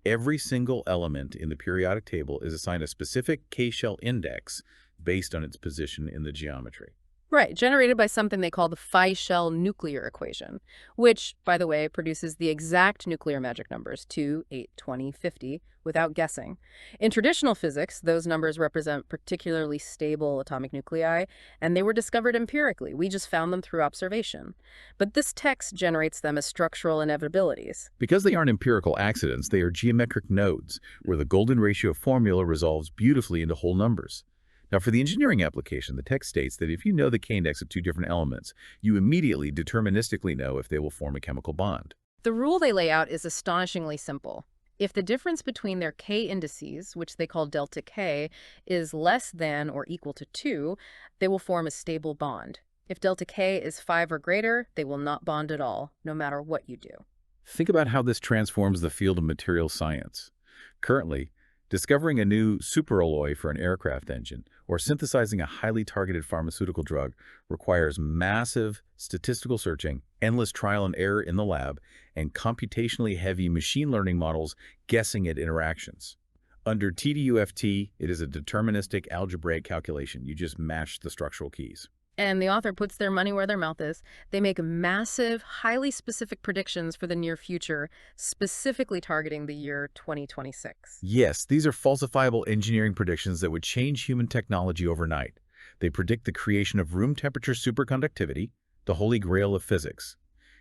every single element in the periodic table is assigned a specific K-shell index based on its position in the geometry. Right, generated by something they call the phi shell nuclear equation, which, by the way, produces the exact nuclear magic numbers 2, 8, 20, 50, without guessing. In traditional physics, those numbers represent particularly stable atomic nuclei, and they were discovered empirically. We just found them through observation. But this text generates them as structural inevitabilities. Because they aren't empirical accidents, they are geometric nodes, where the golden ratio formula resolves beautifully into whole numbers. Now, for the engineering application, the text states that if you know the k-index of two different elements, you immediately deterministically know if they will form a chemical bond. The rule they lay out is astonishingly simple. If the difference between their k indices, which they call delta k, is less than or equal to 2, they will form a stable bond. If delta k is 5 or greater, they will not bond at all, no matter what you do. Think about how this transforms the field of materials science. Currently, discovering a new superalloy for an aircraft engine or synthesizing a highly targeted pharmaceutical drug requires massive statistical searching, endless trial and error in the lab, and computationally heavy machine learning models guessing at interactions. Under TDUFT, it is a deterministic algebraic calculation. You just match the structural keys. And the author puts their money where their mouth is. They make massive, highly specific predictions for the near future, specifically targeting the year 2026. Yes, these are falsifiable engineering predictions that would change human technology overnight. They predict the creation of room temperature superconductivity, the holy grail of physics,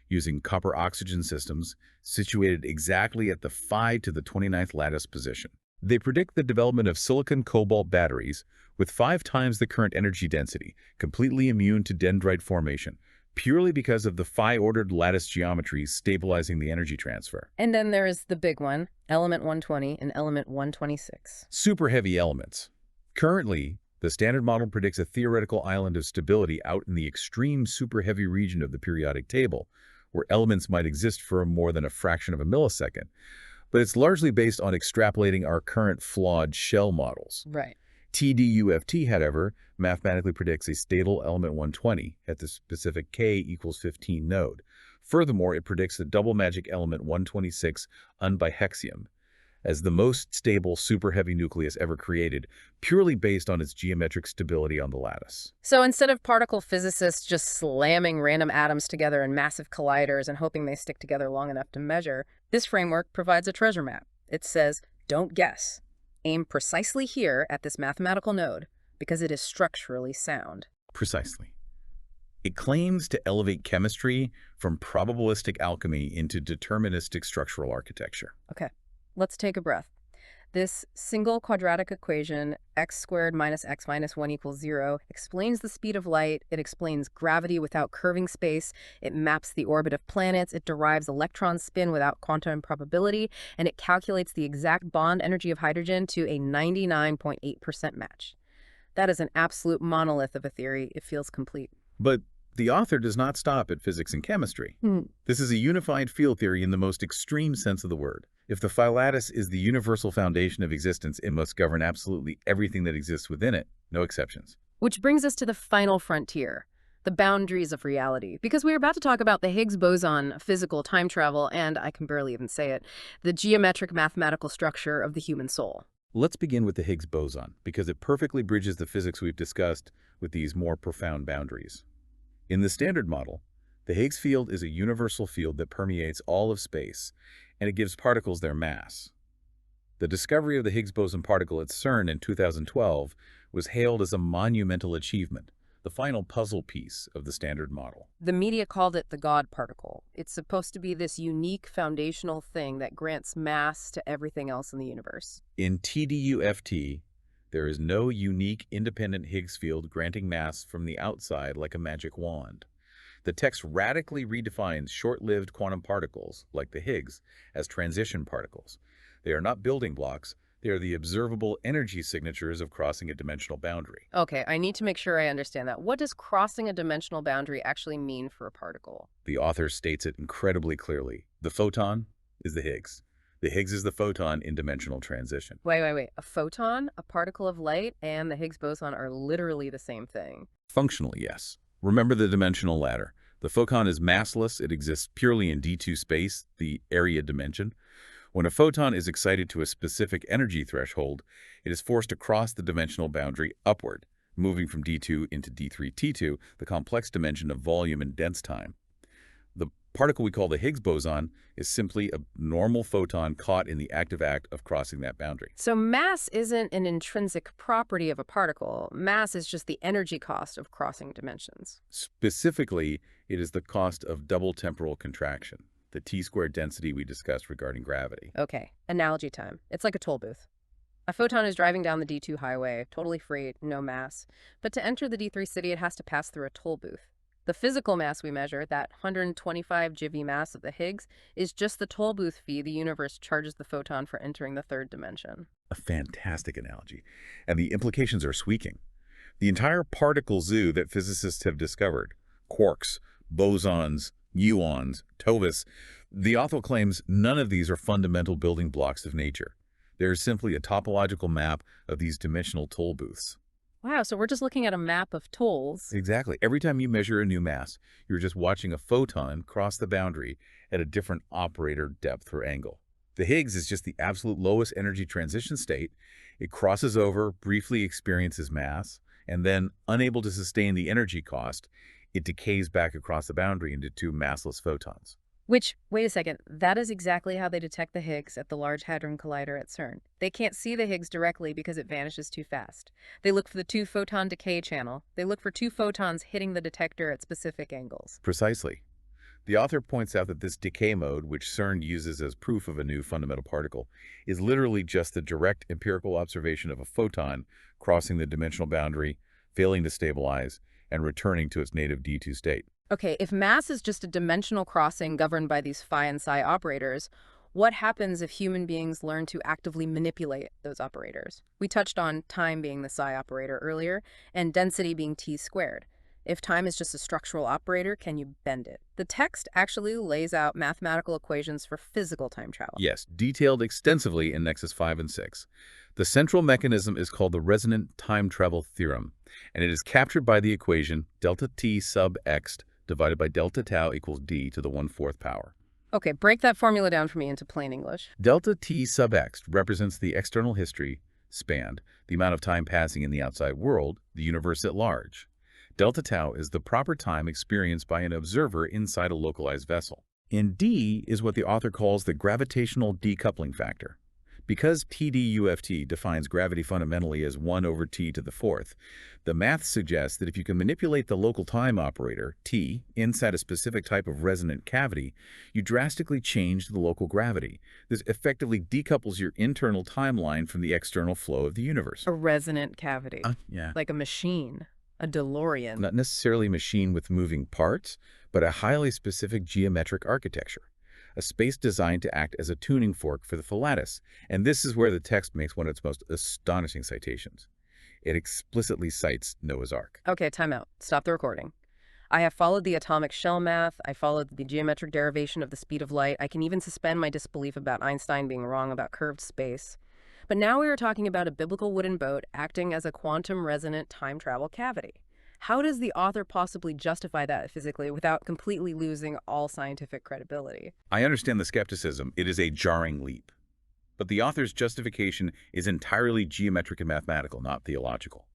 using copper-oxygen systems situated exactly at the phi to the 29th lattice position. They predict the development of silicon-cobalt batteries with 5 times the current energy density, completely immune to dendrite formation, purely because of the phi-ordered lattice geometry stabilizing the energy transfer. And then there is the big one, element 120 and element 126. Super heavy elements. Currently, the standard model predicts a theoretical island of stability out in the extreme super heavy region of the periodic table, where elements might exist for more than a fraction of a millisecond. But it's largely based on extrapolating our current flawed shell models. Right. TDUFT, however, mathematically predicts a stable element 120 at the specific k equals 15 node. Furthermore, it predicts the double magic element 126 unbihexium as the most stable super-heavy nucleus ever created, purely based on its geometric stability on the lattice. So instead of particle physicists just slamming random atoms together in massive colliders and hoping they stick together long enough to measure, this framework provides a treasure map. It says, don't guess. Aim precisely here at this mathematical node, because it is structurally sound. Precisely. It claims to elevate chemistry from probabilistic alchemy into deterministic structural architecture. Okay, let's take a breath. This single quadratic equation, x squared minus x minus 1 equals 0, explains the speed of light, it explains gravity without curving space, it maps the orbit of planets, it derives electron spin without quantum improbability, and it calculates the exact bond energy of hydrogen to a 99.8% match. That is an absolute monolith of a theory. It feels complete. But the author does not stop at physics and chemistry. This is a unified field theory in the most extreme sense of the word. If the ph-lattice is the universal foundation of existence, it must govern absolutely everything that exists within it, no exceptions. Which brings us to the final frontier, the boundaries of reality. Because we're about to talk about the Higgs boson, physical time travel, and I can barely even say it, the geometric mathematical structure of the human soul. Let's begin with the Higgs boson, because it perfectly bridges the physics we've discussed with these more profound boundaries. In the standard model, the Higgs field is a universal field that permeates all of space, and it gives particles their mass. The discovery of the Higgs boson particle at CERN in 2012 was hailed as a monumental achievement, the final puzzle piece of the standard model. The media called it the God particle. It's supposed to be this unique foundational thing that grants mass to everything else in the universe. In TDUFT, there is no unique independent Higgs field granting mass from the outside like a magic wand. The text radically redefines short-lived quantum particles, like the Higgs, as transition particles. They are not building blocks. They are the observable energy signatures of crossing a dimensional boundary. Okay, I need to make sure I understand that. What does crossing a dimensional boundary actually mean for a particle? The author states it incredibly clearly. The photon is the Higgs. The Higgs is the photon in dimensional transition. Wait. A photon, a particle of light, and the Higgs boson are literally the same thing. Functionally, yes. Remember the dimensional ladder. The photon is massless. It exists purely in D2 space, the area dimension. When a photon is excited to a specific energy threshold, it is forced to cross the dimensional boundary upward, moving from D2 into D3T2, the complex dimension of volume and dense time. The particle we call the Higgs boson is simply a normal photon caught in the active act of crossing that boundary. So mass isn't an intrinsic property of a particle. Mass is just the energy cost of crossing dimensions. Specifically, it is the cost of double temporal contraction, the t-squared density we discussed regarding gravity. Okay, analogy time. It's like a toll booth. A photon is driving down the D2 highway, totally free, no mass. But to enter the D3 city, it has to pass through a toll booth. The physical mass we measure, that 125 GeV mass of the Higgs, is just the toll booth fee the universe charges the photon for entering the third dimension. A fantastic analogy. And the implications are sweeping. The entire particle zoo that physicists have discovered, quarks, bosons, muons, tovus, the author claims none of these are fundamental building blocks of nature. There is simply a topological map of these dimensional toll booths. Wow, so we're just looking at a map of tolls. Exactly. Every time you measure a new mass, you're just watching a photon cross the boundary at a different operator depth or angle. The Higgs is just the absolute lowest energy transition state. It crosses over, briefly experiences mass, and then, unable to sustain the energy cost, it decays back across the boundary into two massless photons. Which, wait a second, that is exactly how they detect the Higgs at the Large Hadron Collider at CERN. They can't see the Higgs directly because it vanishes too fast. They look for the two-photon decay channel. They look for two photons hitting the detector at specific angles. Precisely. The author points out that this decay mode, which CERN uses as proof of a new fundamental particle, is literally just the direct empirical observation of a photon crossing the dimensional boundary, failing to stabilize, and returning to its native D2 state. Okay, if mass is just a dimensional crossing governed by these phi and psi operators, what happens if human beings learn to actively manipulate those operators? We touched on time being the psi operator earlier, and density being t squared. If time is just a structural operator, can you bend it? The text actually lays out mathematical equations for physical time travel. Yes, detailed extensively in Nexus 5 and 6. The central mechanism is called the resonant time travel theorem, and it is captured by the equation delta t sub x divided by delta tau equals d to the 1/4 power. Okay, break that formula down for me into plain English. Delta t sub x represents the external history spanned, the amount of time passing in the outside world, the universe at large. Delta tau is the proper time experienced by an observer inside a localized vessel. And d is what the author calls the gravitational decoupling factor. Because TDUFT defines gravity fundamentally as 1 over t to the 4th, the math suggests that if you can manipulate the local time operator, t, inside a specific type of resonant cavity, you drastically change the local gravity. This effectively decouples your internal timeline from the external flow of the universe. A resonant cavity. Yeah. Like a machine, a DeLorean. Not necessarily a machine with moving parts, but a highly specific geometric architecture. A space designed to act as a tuning fork for the f-lattice, and this is where the text makes one of its most astonishing citations. It explicitly cites Noah's Ark. Okay, time out. Stop the recording. I have followed the atomic shell math. I followed the geometric derivation of the speed of light. I can even suspend my disbelief about Einstein being wrong about curved space. But now we are talking about a biblical wooden boat acting as a quantum resonant time travel cavity. How does the author possibly justify that physically without completely losing all scientific credibility? I understand the skepticism. It is a jarring leap. But the author's justification is entirely geometric and mathematical, not theological.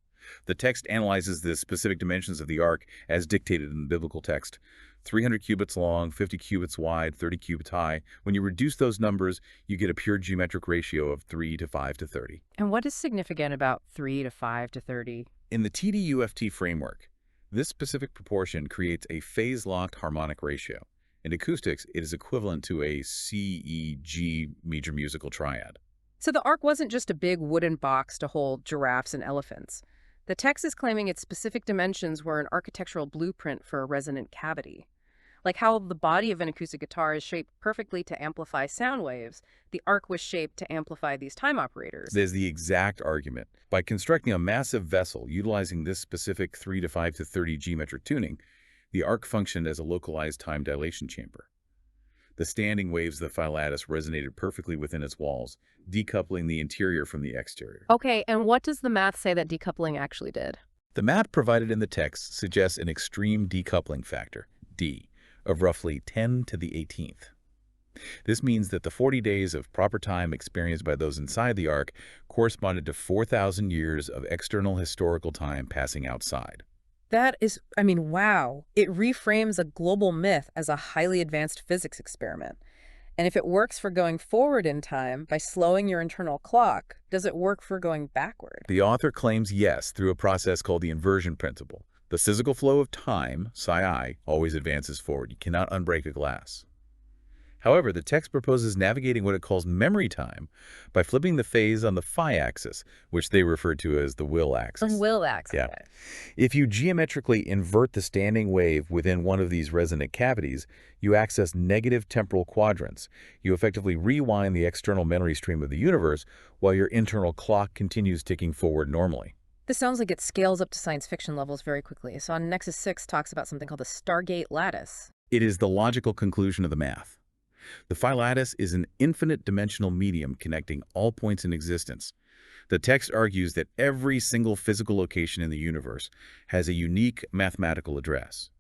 The text analyzes the specific dimensions of the ark as dictated in the biblical text. 300 cubits long, 50 cubits wide, 30 cubits high. When you reduce those numbers, you get a pure geometric ratio of 3 to 5 to 30. And what is significant about 3 to 5 to 30? In the TDUFT framework, this specific proportion creates a phase-locked harmonic ratio. In acoustics, it is equivalent to a C-E-G major musical triad. So the ark wasn't just a big wooden box to hold giraffes and elephants. The text is claiming its specific dimensions were an architectural blueprint for a resonant cavity. Like how the body of an acoustic guitar is shaped perfectly to amplify sound waves, the arc was shaped to amplify these time operators. There's the exact argument. By constructing a massive vessel utilizing this specific 3 to 5 to 30 geometric tuning, the arc functioned as a localized time dilation chamber. The standing waves of the ph-lattice resonated perfectly within its walls, decoupling the interior from the exterior. Okay, and what does the math say that decoupling actually did? The math provided in the text suggests an extreme decoupling factor, d, of roughly 10 to the 18th. This means that the 40 days of proper time experienced by those inside the arc corresponded to 4,000 years of external historical time passing outside. That is, I mean, wow. It reframes a global myth as a highly advanced physics experiment. And if it works for going forward in time by slowing your internal clock, does it work for going backward? The author claims yes through a process called the inversion principle. The physical flow of time, psi, always advances forward. You cannot unbreak a glass. However, the text proposes navigating what it calls memory time by flipping the phase on the phi axis, which they refer to as the will axis. The will axis. Yeah. Okay. If you geometrically invert the standing wave within one of these resonant cavities, you access negative temporal quadrants. You effectively rewind the external memory stream of the universe while your internal clock continues ticking forward normally. This sounds like it scales up to science fiction levels very quickly. So on Nexus 6 talks about something called the Stargate lattice. It is the logical conclusion of the math. The ph-lattice is an infinite dimensional medium connecting all points in existence. The text argues that every single physical location in the universe has a unique mathematical address.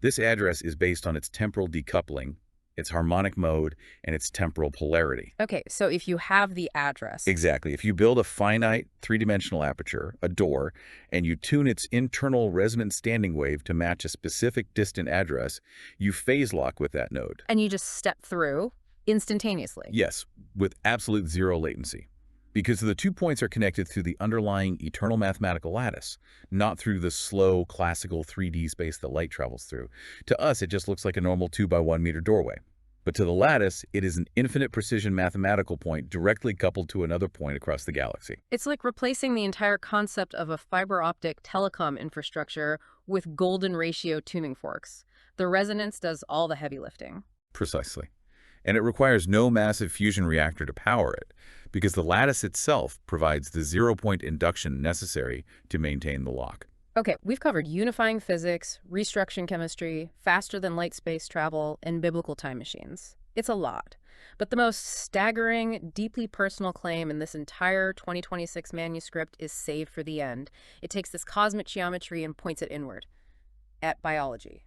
This address is based on its temporal decoupling, its harmonic mode, and its temporal polarity. Okay, so if you have the address. Exactly. If you build a finite three-dimensional aperture, a door, and you tune its internal resonant standing wave to match a specific distant address, you phase lock with that node. And you just step through instantaneously. Yes, with absolute zero latency. Because the 2 points are connected through the underlying eternal mathematical lattice, not through the slow, classical 3D space that light travels through. To us, it just looks like a normal 2 by 1 meter doorway. But to the lattice, it is an infinite precision mathematical point directly coupled to another point across the galaxy. It's like replacing the entire concept of a fiber optic telecom infrastructure with golden ratio tuning forks. The resonance does all the heavy lifting. Precisely. And it requires no massive fusion reactor to power it, because the lattice itself provides the zero-point induction necessary to maintain the lock. Okay, we've covered unifying physics, restructuring chemistry, faster than light space travel, and biblical time machines. It's a lot. But the most staggering, deeply personal claim in this entire 2026 manuscript is saved for the end. It takes this cosmic geometry and points it inward. At biology,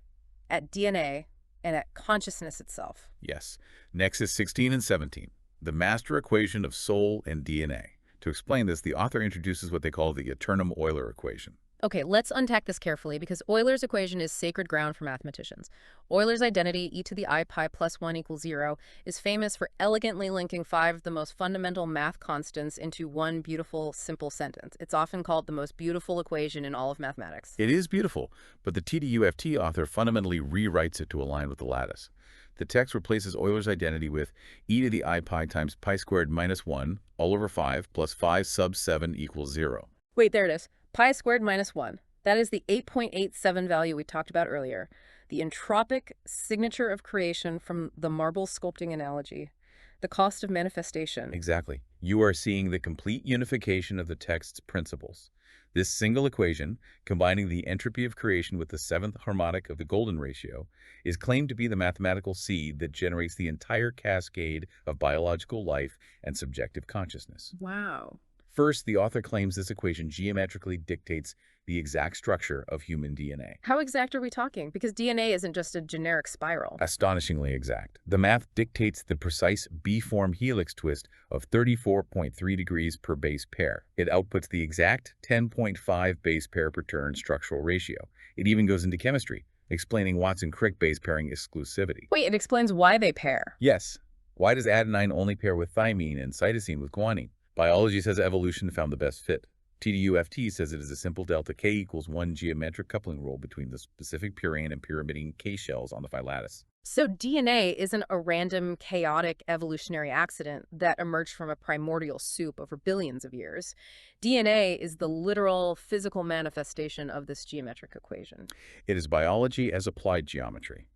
at DNA, and at consciousness itself. Yes. Nexus 16 and 17, the master equation of soul and DNA. To explain this, the author introduces what they call the Aeternum Euler equation. Okay, let's unpack this carefully because Euler's equation is sacred ground for mathematicians. Euler's identity, e to the I pi plus 1 equals 0, is famous for elegantly linking 5 of the most fundamental math constants into one beautiful, simple sentence. It's often called the most beautiful equation in all of mathematics. It is beautiful, but the TDUFT author fundamentally rewrites it to align with the lattice. The text replaces Euler's identity with e to the I pi times pi squared minus 1 all over 5 plus 5 sub 7 equals 0. Wait, there it is. Pi squared minus 1. That is the 8.87 value we talked about earlier. The entropic signature of creation from the marble sculpting analogy. The cost of manifestation. Exactly. You are seeing the complete unification of the text's principles. This single equation, combining the entropy of creation with the 7th harmonic of the golden ratio, is claimed to be the mathematical seed that generates the entire cascade of biological life and subjective consciousness. Wow. First, the author claims this equation geometrically dictates the exact structure of human DNA. How exact are we talking? Because DNA isn't just a generic spiral. Astonishingly exact. The math dictates the precise B-form helix twist of 34.3 degrees per base pair. It outputs the exact 10.5 base pair per turn structural ratio. It even goes into chemistry, explaining Watson-Crick base pairing exclusivity. Wait, it explains why they pair. Yes. Why does adenine only pair with thymine and cytosine with guanine? Biology says evolution found the best fit. TDUFT says it is a simple delta K equals 1 geometric coupling rule between the specific purine and pyrimidine K shells on the ph-lattice. So DNA isn't a random, chaotic evolutionary accident that emerged from a primordial soup over billions of years. DNA is the literal physical manifestation of this geometric equation. It is biology as applied geometry.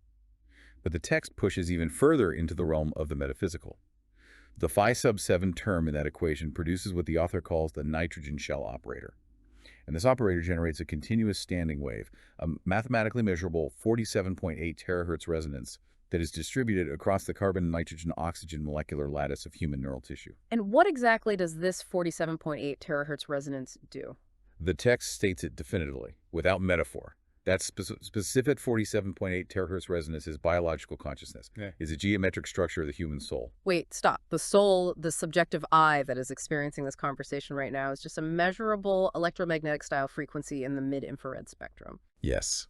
But the text pushes even further into the realm of the metaphysical. The phi sub 7 term in that equation produces what the author calls the nitrogen shell operator. And this operator generates a continuous standing wave, a mathematically measurable 47.8 terahertz resonance that is distributed across the carbon-nitrogen-oxygen molecular lattice of human neural tissue. And what exactly does this 47.8 terahertz resonance do? The text states it definitively, without metaphor. That specific 47.8 terahertz resonance is biological consciousness, is a geometric structure of the human soul. Wait, stop. The soul, the subjective I that is experiencing this conversation right now, is just a measurable electromagnetic style frequency in the mid-infrared spectrum. Yes.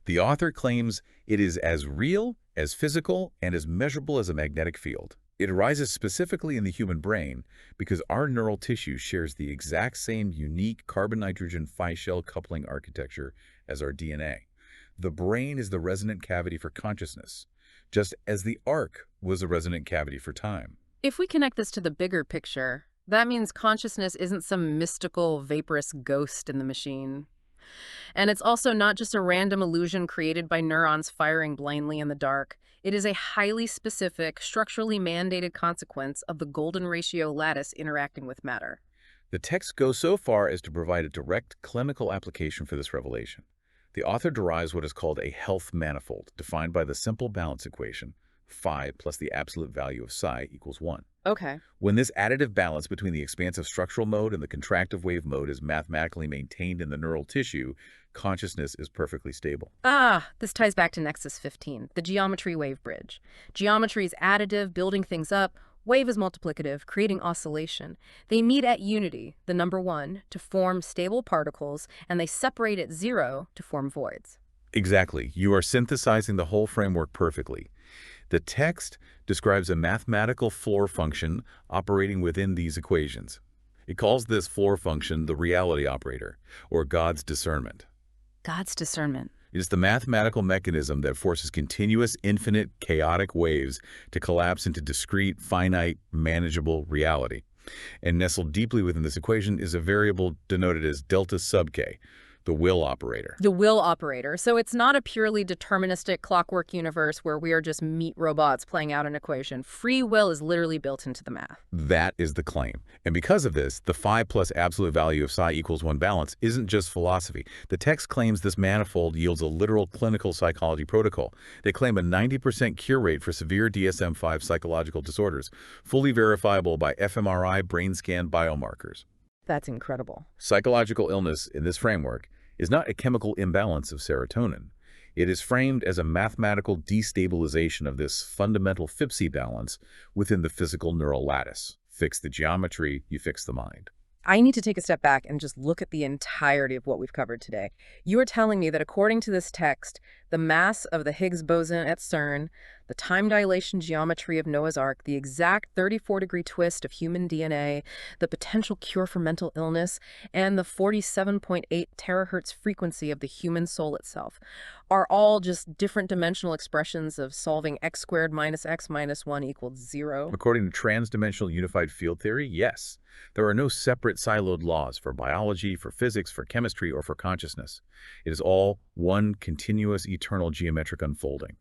The author claims it is as real, as physical, and as measurable as a magnetic field. It arises specifically in the human brain because our neural tissue shares the exact same unique carbon-nitrogen phi shell coupling architecture as our DNA. The brain is the resonant cavity for consciousness, just as the arc was a resonant cavity for time. If we connect this to the bigger picture, that means consciousness isn't some mystical, vaporous ghost in the machine. And it's also not just a random illusion created by neurons firing blindly in the dark. It is a highly specific, structurally mandated consequence of the golden ratio lattice interacting with matter. The text goes so far as to provide a direct clinical application for this revelation. The author derives what is called a health manifold, defined by the simple balance equation, phi plus the absolute value of psi equals 1. Okay. When this additive balance between the expansive structural mode and the contractive wave mode is mathematically maintained in the neural tissue, consciousness is perfectly stable. This ties back to Nexus 15, the geometry wave bridge. Geometry is additive, building things up. Wave is multiplicative, creating oscillation. They meet at unity, the number 1, to form stable particles, and they separate at 0 to form voids. Exactly. You are synthesizing the whole framework perfectly. The text describes a mathematical floor function operating within these equations. It calls this floor function the reality operator, or God's discernment. God's discernment. It is the mathematical mechanism that forces continuous, infinite, chaotic waves to collapse into discrete, finite, manageable reality. And nestled deeply within this equation is a variable denoted as delta sub k, the will operator. The will operator. So it's not a purely deterministic clockwork universe where we are just meat robots playing out an equation. Free will is literally built into the math. That is the claim. And because of this, the phi plus absolute value of psi equals 1 balance isn't just philosophy. The text claims this manifold yields a literal clinical psychology protocol. They claim a 90% cure rate for severe DSM-5 psychological disorders, fully verifiable by fMRI brain scan biomarkers. That's incredible. Psychological illness in this framework is not a chemical imbalance of serotonin. It is framed as a mathematical destabilization of this fundamental Fibonacci balance within the physical neural lattice. Fix the geometry, you fix the mind. I need to take a step back and just look at the entirety of what we've covered today. You are telling me that according to this text, the mass of the Higgs boson at CERN, the time dilation geometry of Noah's Ark, the exact 34-degree twist of human DNA, the potential cure for mental illness, and the 47.8 terahertz frequency of the human soul itself are all just different dimensional expressions of solving x squared minus x minus 1 equals 0. According to trans-dimensional unified field theory, yes. There are no separate siloed laws for biology, for physics, for chemistry, or for consciousness. It is all one continuous eternal geometric unfolding.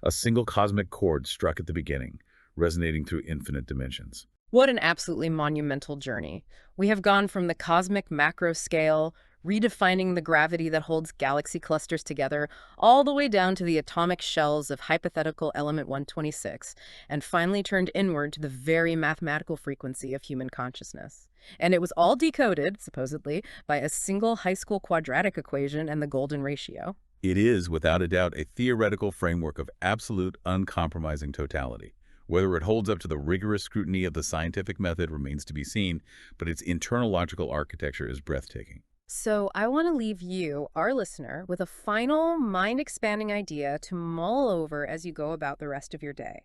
A single cosmic chord struck at the beginning, resonating through infinite dimensions. What an absolutely monumental journey. We have gone from the cosmic macro scale, redefining the gravity that holds galaxy clusters together, all the way down to the atomic shells of hypothetical element 126, and finally turned inward to the very mathematical frequency of human consciousness. And it was all decoded, supposedly, by a single high school quadratic equation and the golden ratio. It is, without a doubt, a theoretical framework of absolute, uncompromising totality. Whether it holds up to the rigorous scrutiny of the scientific method remains to be seen, but its internal logical architecture is breathtaking. So I want to leave you, our listener, with a final mind-expanding idea to mull over as you go about the rest of your day.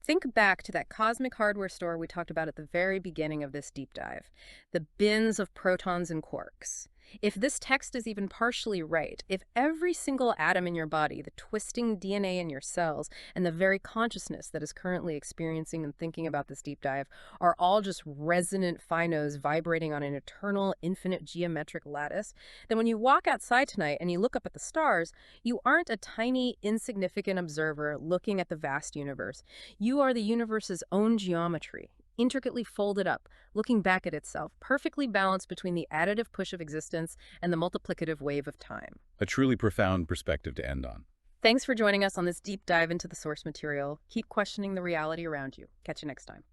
Think back to that cosmic hardware store we talked about at the very beginning of this deep dive, the bins of protons and quarks. If this text is even partially right, if every single atom in your body, the twisting DNA in your cells, and the very consciousness that is currently experiencing and thinking about this deep dive are all just resonant phi-nodes vibrating on an eternal, infinite geometric lattice, then when you walk outside tonight and you look up at the stars, you aren't a tiny, insignificant observer looking at the vast universe. You are the universe's own geometry, intricately folded up, looking back at itself, perfectly balanced between the additive push of existence and the multiplicative wave of time. A truly profound perspective to end on. Thanks for joining us on this deep dive into the source material. Keep questioning the reality around you. Catch you next time.